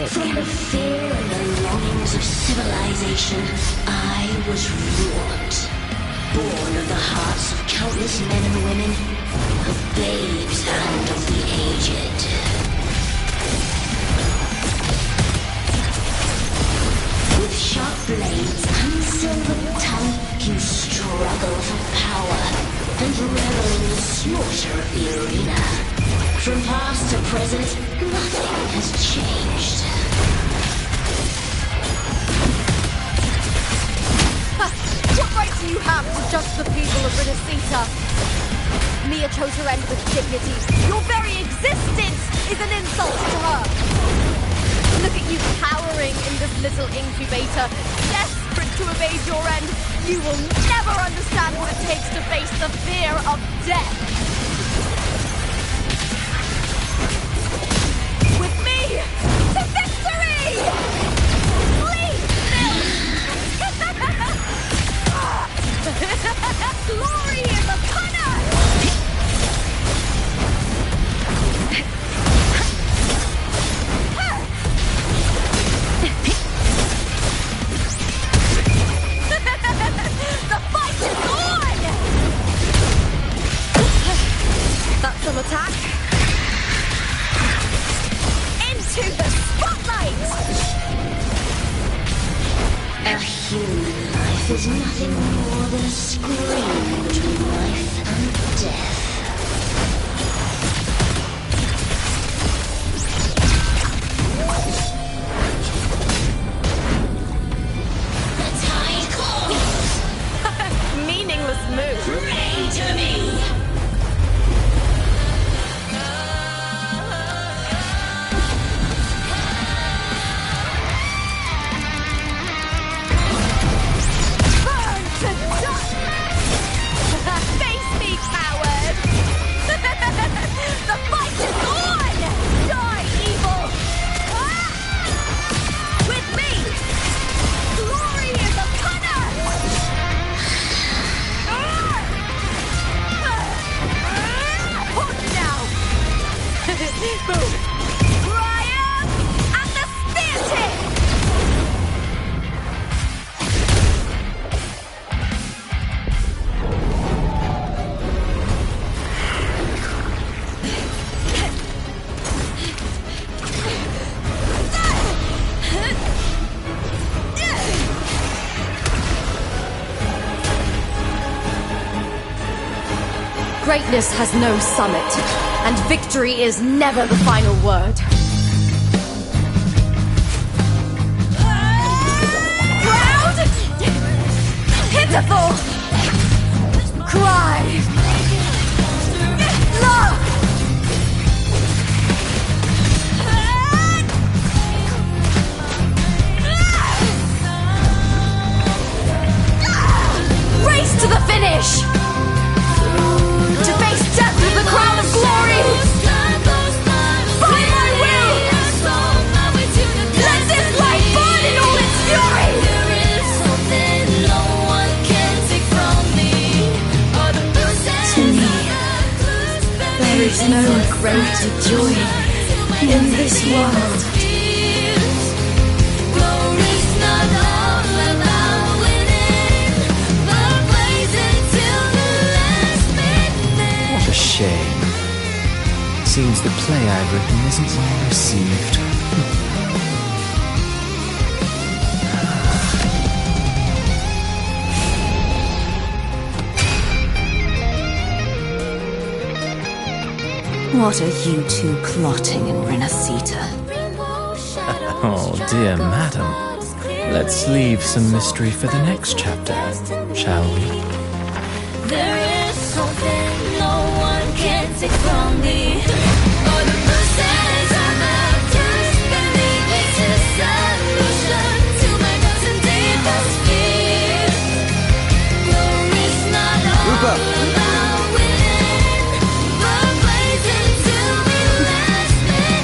From the fear and the longings of civilization, I was wrought. Born of the hearts of countless men and women, of babes and of the aged. With sharp blades and and revel in the slaughter of the arena. From past to present, nothing has changed. What right do you have to judge the people of Renacita? Mia chose her end with dignity. Your very existence is an insult to her. Look at you cowering in this little incubator, desperate to evade your end. You will never understand what it takes to face the fear of death. With me, to victory! Please! Glory is upon us! The fight is on! That's some attack. Into the spotlight! A human life is nothing more than a scream between life and death. The tide calls! Meaningless move. Pray to me! Face me, coward! The fight is on! Die, evil! With me, glory is upon us! Hold now! Boom! Triumph at the spear tip! Greatness has no summit, and victory is never the final word. Proud! Pitiful! Cry! Love! Race to the finish! To face death with the crown of glory! By my will! Let this light burn in all its fury! To me, there is no greater joy in this world. What a shame. Seems the play I've written isn't well received. What are you two plotting in Renacita? Oh, dear madam. Let's leave some mystery for the next chapter, shall we? There is something no one can take from me. Or the process of the trust believe it's a solution to my doubts and deepest fears. Glory's not all about winning, but blazing till the last minute.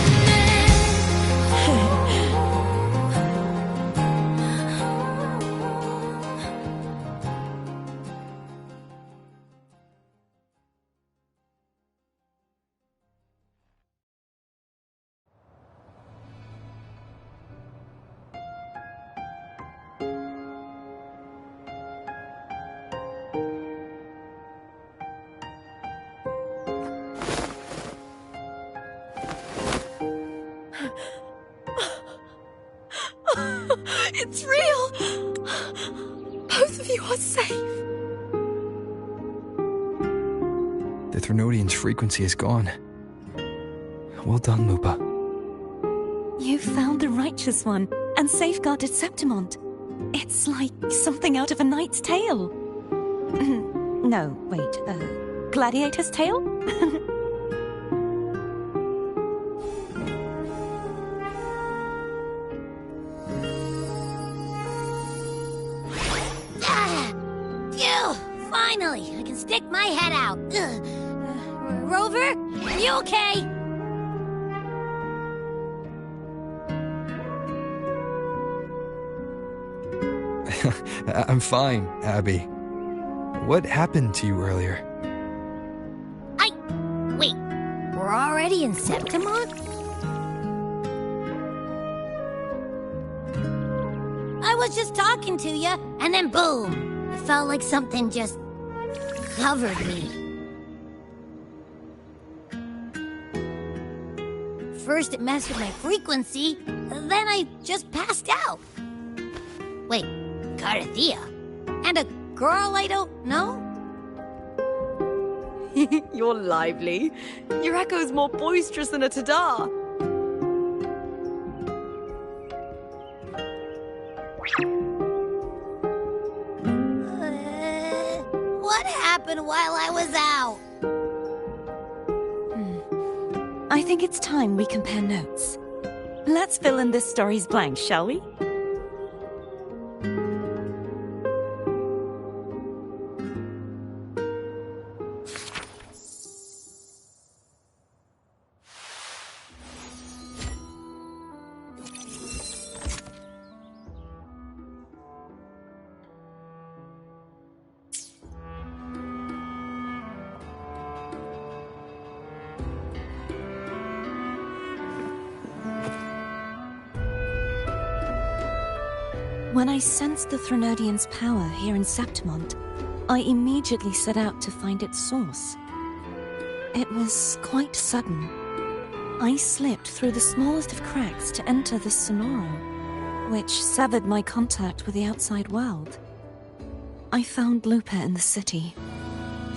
It's real! Both of you are safe. the Threnodian's frequency is gone. Well done, Lupa. You found the Righteous One and safeguarded Septimont. It's like something out of a knight's tale. No, wait, gladiator's tale? Phew! Finally, I can stick my head out. Rover, are you okay? I'm fine, Abby. What happened to you earlier? Wait, we're already in Septimont? I was just talking to you, and then boom! It felt like something just covered me. First it messed with my frequency, then I just passed out. Wait, Carthea? And a girl I don't know? You're lively. Your echo's more boisterous than a Tadar. What happened while I was out? I think it's time we compare notes. Let's fill in this story's blanks, shall we? When I sensed the Threnodian's power here in Septimont, I immediately set out to find its source. It was quite sudden. I slipped through the smallest of cracks to enter the Sonoro, which severed my contact with the outside world. I found Lupa in the city.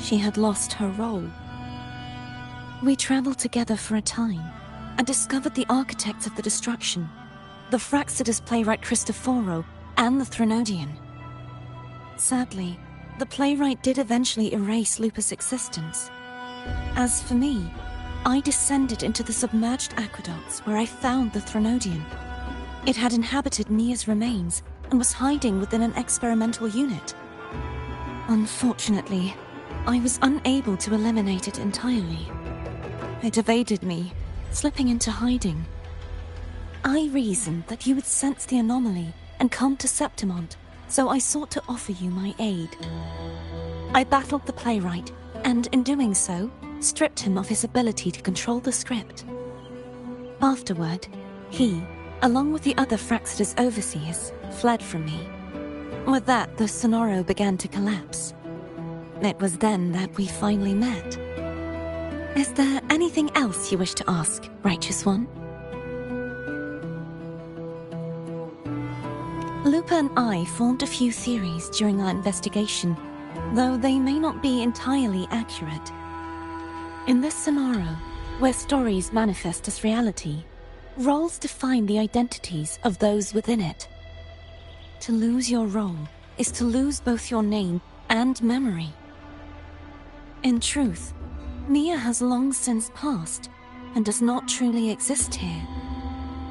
She had lost her role. We traveled together for a time and discovered the architects of the destruction, the Fraxidus playwright Cristoforo, and the Threnodian. Sadly, the playwright did eventually erase Lupa's existence. As for me, I descended into the submerged aqueducts where I found the Threnodian. It had inhabited Mia's remains and was hiding within an experimental unit. Unfortunately, I was unable to eliminate it entirely. It evaded me, slipping into hiding. I reasoned that you would sense the anomaly and come to Septimont, so I sought to offer you my aid. I battled the playwright, and in doing so, stripped him of his ability to control the script. Afterward, he, along with the other Fraxidus overseers, fled from me. With that, the Sonoro began to collapse. It was then that we finally met. Is there anything else you wish to ask, Righteous One? Lupa and I formed a few theories during our investigation, though they may not be entirely accurate. In this scenario, where stories manifest as reality, roles define the identities of those within it. To lose your role is to lose both your name and memory. In truth, Mia has long since passed and does not truly exist here.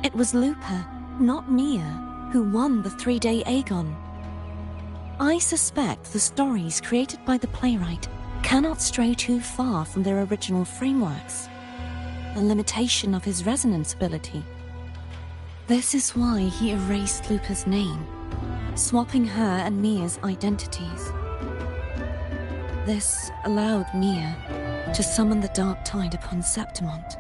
It was Lupa, not Mia, who won the 3-day Aegon. I suspect the stories created by the playwright cannot stray too far from their original frameworks, the limitation of his resonance ability. This is why he erased Lupa's name, swapping her and Mia's identities. This allowed Mia to summon the Dark Tide upon Septimont.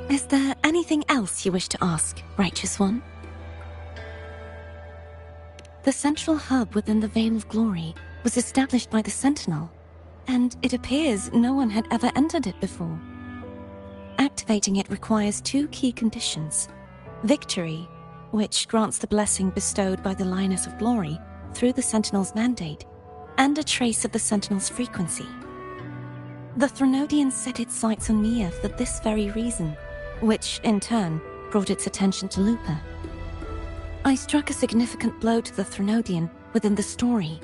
Is there anything else you wish to ask, Righteous One? The central hub within the Veil of Glory was established by the Sentinel, and it appears no one had ever entered it before. Activating it requires 2 key conditions: victory, which grants the blessing bestowed by the Lioness of Glory through the Sentinel's mandate, and a trace of the Sentinel's frequency. The Threnodian set its sights on Mia for this very reason, which, in turn, brought its attention to Lupa. I struck a significant blow to the Threnodian within the story,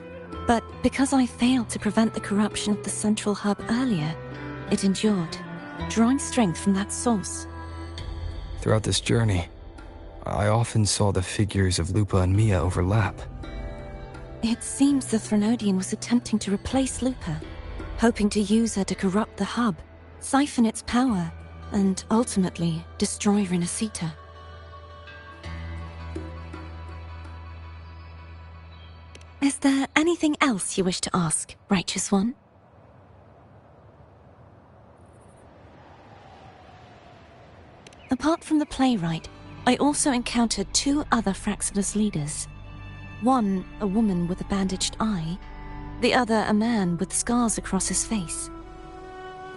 but because I failed to prevent the corruption of the central hub earlier, it endured, drawing strength from that source. Throughout this journey, I often saw the figures of Lupa and Mia overlap. It seems the Threnodian was attempting to replace Lupa, hoping to use her to corrupt the hub, siphon its power, and ultimately destroy Renacita. Is there anything else you wish to ask, Righteous One? Apart from the playwright, I also encountered two other Fraxidus leaders. One, a woman with a bandaged eye, the other a man with scars across his face.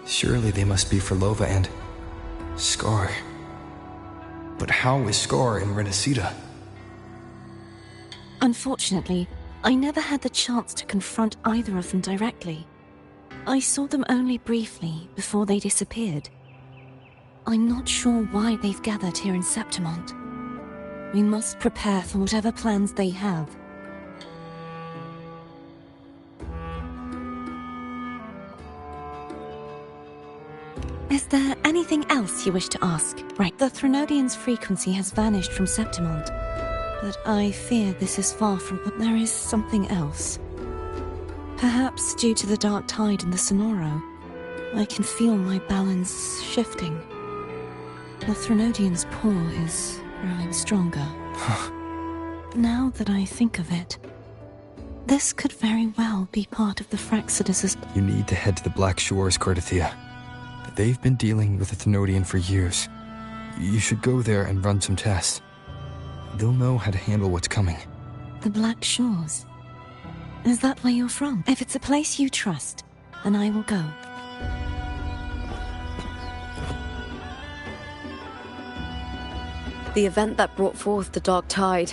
Surely they must be for Lova and Scar. But how is Scar in Renacita? Unfortunately, I never had the chance to confront either of them directly. I saw them only briefly before they disappeared. I'm not sure why they've gathered here in Septimont. We must prepare for whatever plans they have. Is there anything else you wish to ask? Right, the Threnodian's frequency has vanished from Septimont, but I fear this is far from... But there is something else. Perhaps due to the dark tide in the Sonoro, I can feel my balance shifting. The Threnodian's paw is growing stronger. Now that I think of it, this could very well be part of the Fraxidus's... You need to head to the Black Shores, Cordothea. They've been dealing with the Thenodian for years. You should go there and run some tests. They'll know how to handle what's coming. The Black Shores? Is that where you're from? If it's a place you trust, then I will go. The event that brought forth the Dark Tide,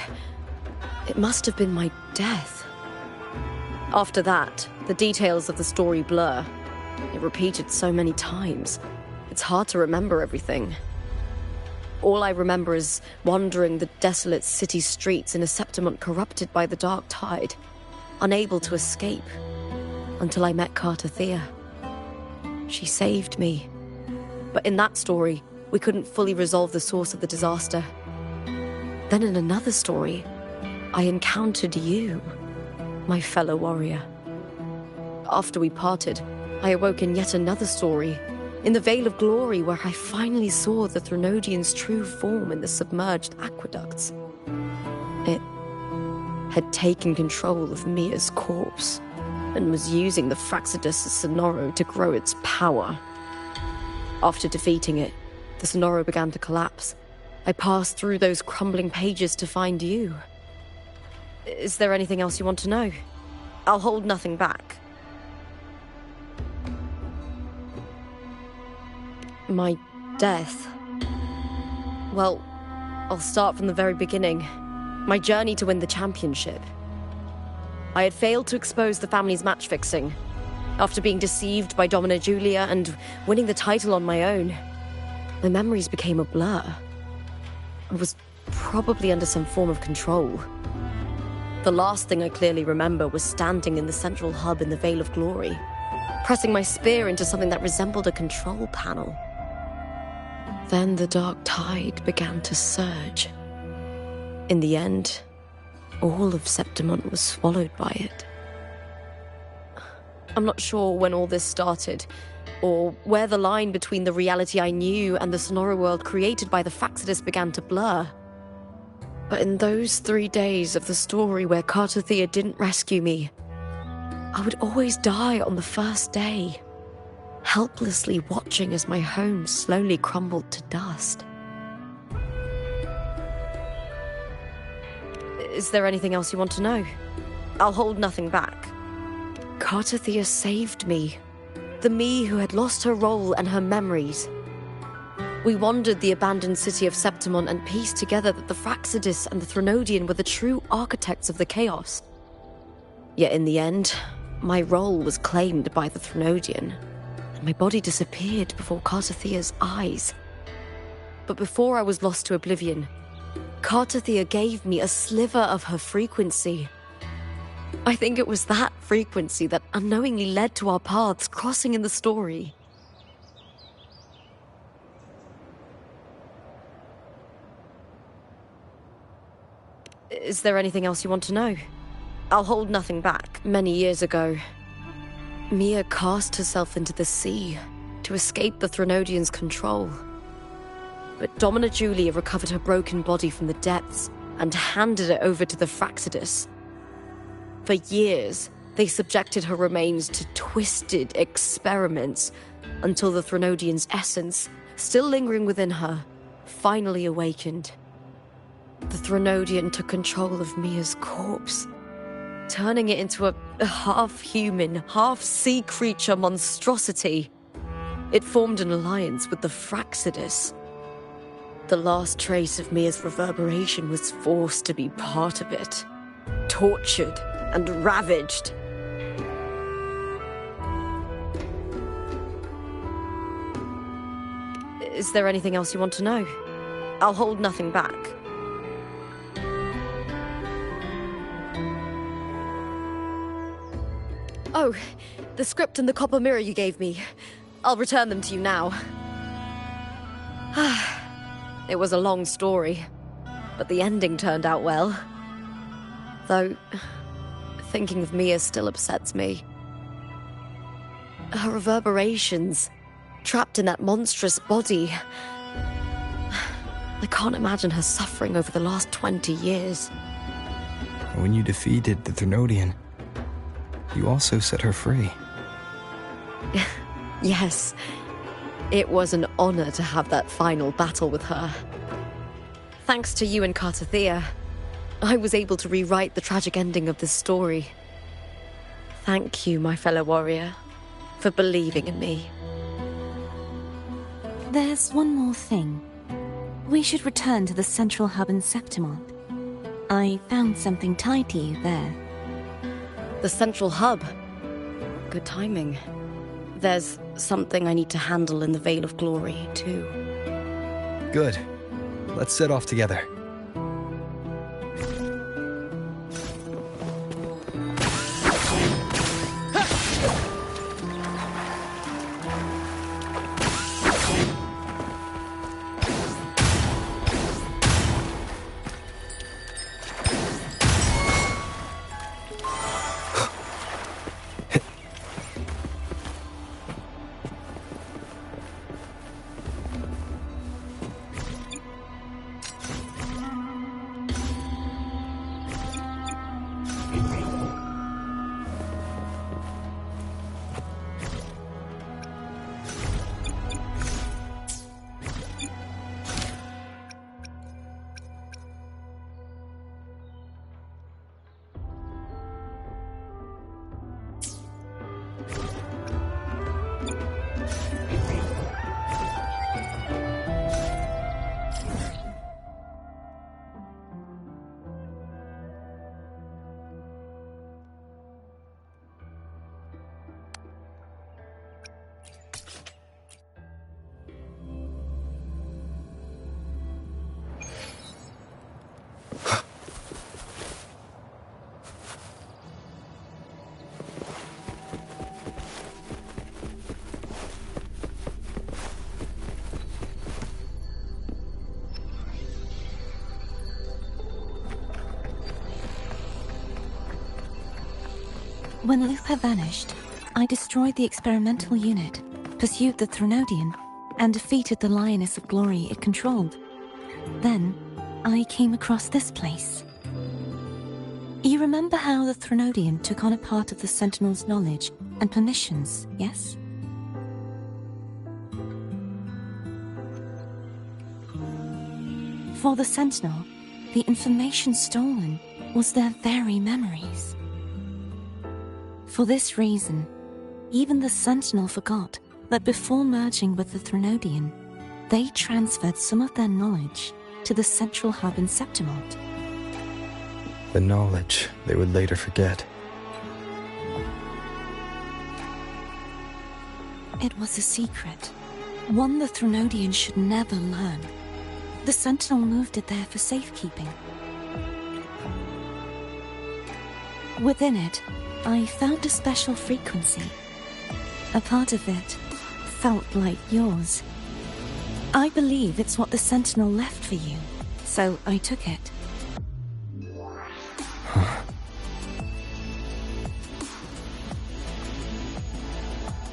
it must have been my death. After that, the details of the story blur. It repeated so many times. It's hard to remember everything. All I remember is wandering the desolate city streets in a Septimont corrupted by the Dark Tide, unable to escape, until I met Cartothea. She saved me. But in that story, we couldn't fully resolve the source of the disaster. Then in another story, I encountered you, my fellow warrior. After we parted, I awoke in yet another story, in the Vale of Glory, where I finally saw the Threnodian's true form in the submerged aqueducts. It had taken control of Mia's corpse, and was using the Fraxidus' Sonoro to grow its power. After defeating it, the Sonoro began to collapse. I passed through those crumbling pages to find you. Is there anything else you want to know? I'll hold nothing back. My death. Well, I'll start from the very beginning. My journey to win the championship. I had failed to expose the family's match fixing. After being deceived by Domina Julia and winning the title on my own, my memories became a blur. I was probably under some form of control. The last thing I clearly remember was standing in the central hub in the Vale of Glory, pressing my spear into something that resembled a control panel. Then the Dark Tide began to surge. In the end, all of Septimont was swallowed by it. I'm not sure when all this started, or where the line between the reality I knew and the Sonoro world created by the Fraxidus began to blur. But in those 3 days of the story where Cartothea didn't rescue me, I would always die on the first day, helplessly watching as my home slowly crumbled to dust. Is there anything else you want to know? I'll hold nothing back. Cartothea saved me. The me who had lost her role and her memories. We wandered the abandoned city of Septimont and pieced together that the Fraxidus and the Threnodian were the true architects of the chaos. Yet in the end, my role was claimed by the Threnodian, and my body disappeared before Cartathea's eyes. But before I was lost to oblivion, Cartathea gave me a sliver of her frequency. I think it was that frequency that unknowingly led to our paths crossing in the story. Is there anything else you want to know? I'll hold nothing back. Many years ago, Mia cast herself into the sea to escape the Threnodian's control. But Domina Julia recovered her broken body from the depths and handed it over to the Fraxidus. For years, they subjected her remains to twisted experiments until the Threnodian's essence, still lingering within her, finally awakened. The Threnodian took control of Mia's corpse, turning it into a half-human, half-sea creature monstrosity. It formed an alliance with the Fraxidus. The last trace of Mia's reverberation was forced to be part of it, tortured and ravaged. Is there anything else you want to know? I'll hold nothing back. Oh, the script and the copper mirror you gave me. I'll return them to you now. It was a long story, but the ending turned out well. Though, thinking of Mia still upsets me. Her reverberations, trapped in that monstrous body. I can't imagine her suffering over the last 20 years. When you defeated the Threnodian, you also set her free. Yes. It was an honor to have that final battle with her. Thanks to you and Cartathea, I was able to rewrite the tragic ending of this story. Thank you, my fellow warrior, for believing in me. There's one more thing. We should return to the central hub in Septimont. I found something tied to you there. The central hub? Good timing. There's something I need to handle in the Veil of Glory, too. Good. Let's set off together. When Lupa vanished, I destroyed the experimental unit, pursued the Threnodian, and defeated the Lioness of Glory it controlled. Then, I came across this place. You remember how the Threnodian took on a part of the Sentinel's knowledge and permissions, yes? For the Sentinel, the information stolen was their very memories. For this reason, even the Sentinel forgot that before merging with the Threnodian, they transferred some of their knowledge to the central hub in Septimont. The knowledge they would later forget. It was a secret. One the Threnodians should never learn. The Sentinel moved it there for safekeeping. Within it, I found a special frequency. A part of it felt like yours. I believe it's what the Sentinel left for you, so I took it.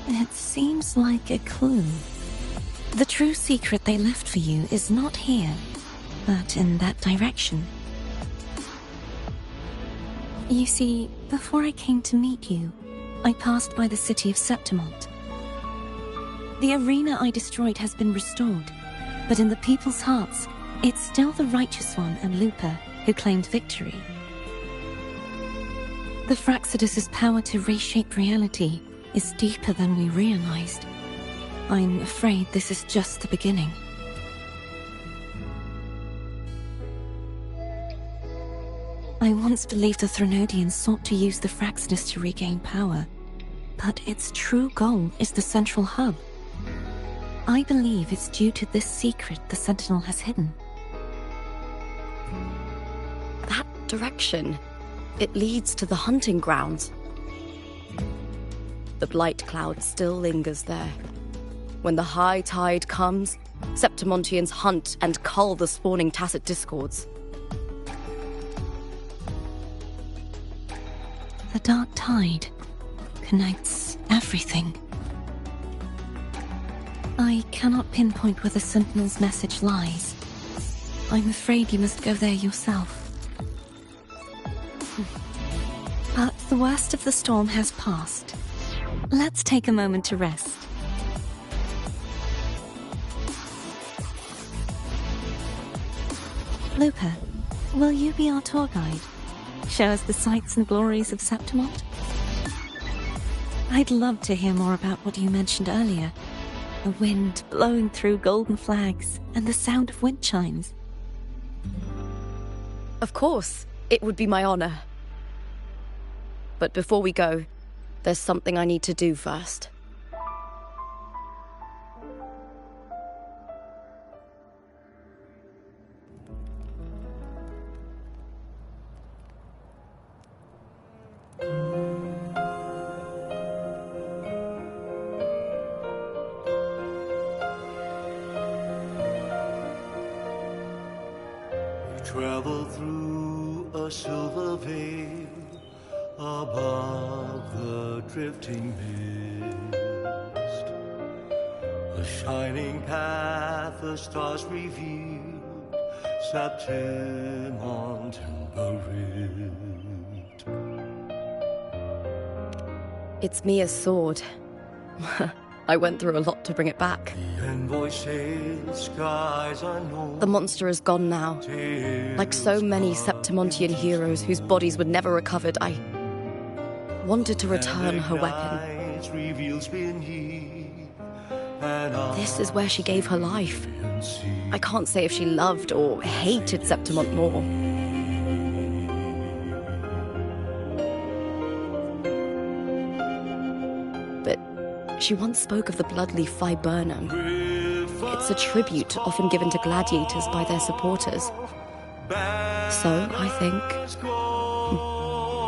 It seems like a clue. The true secret they left for you is not here, but in that direction. You see, before I came to meet you, I passed by the city of Septimont. The arena I destroyed has been restored, but in the people's hearts, it's still the Righteous One and Lupa who claimed victory. The Fraxidus' power to reshape reality is deeper than we realized. I'm afraid this is just the beginning. I once believed the Threnodians sought to use the Fraxidus to regain power, but its true goal is the central hub. I believe it's due to this secret the Sentinel has hidden. That direction, it leads to the hunting grounds. The blight cloud still lingers there. When the high tide comes, Septimontians hunt and cull the spawning Tacit Discords. The dark tide connects everything. I cannot pinpoint where the Sentinel's message lies. I'm afraid you must go there yourself. But the worst of the storm has passed. Let's take a moment to rest. Lupa, will you be our tour guide? Show us the sights and glories of Septimont? I'd love to hear more about what you mentioned earlier. The wind blowing through golden flags and the sound of wind chimes. Of course, it would be my honor. But before we go, there's something I need to do first. Travel through a silver veil above the drifting mist. A shining path, the stars revealed, Septimont embarrassed. It's Mia's sword. I went through a lot to bring it back. The monster is gone now. Like so many Septimontian heroes whose bodies were never recovered, I wanted to return her weapon. This is where she gave her life. I can't say if she loved or hated Septimont more. She once spoke of the bloodleaf viburnum. It's a tribute often given to gladiators by their supporters. So, I think,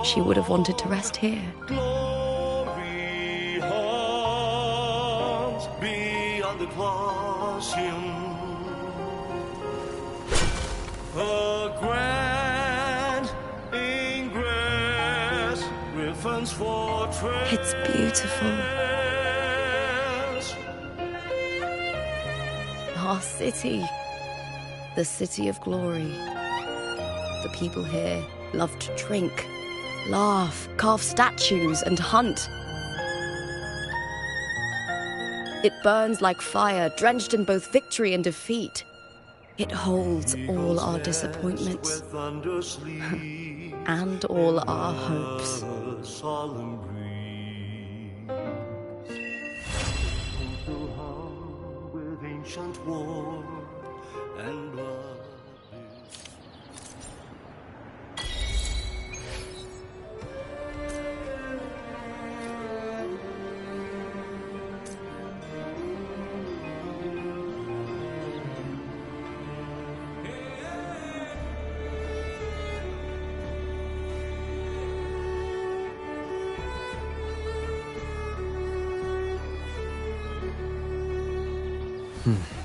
she would have wanted to rest here. Glory haunts beyond the Colosseum. A grand ingress, Griffin's fortress. It's beautiful. Our city. The city of glory. The people here love to drink, laugh, carve statues, and hunt. It burns like fire, drenched in both victory and defeat. It holds all our disappointments and all our hopes. Ancient war and blood. Hmm.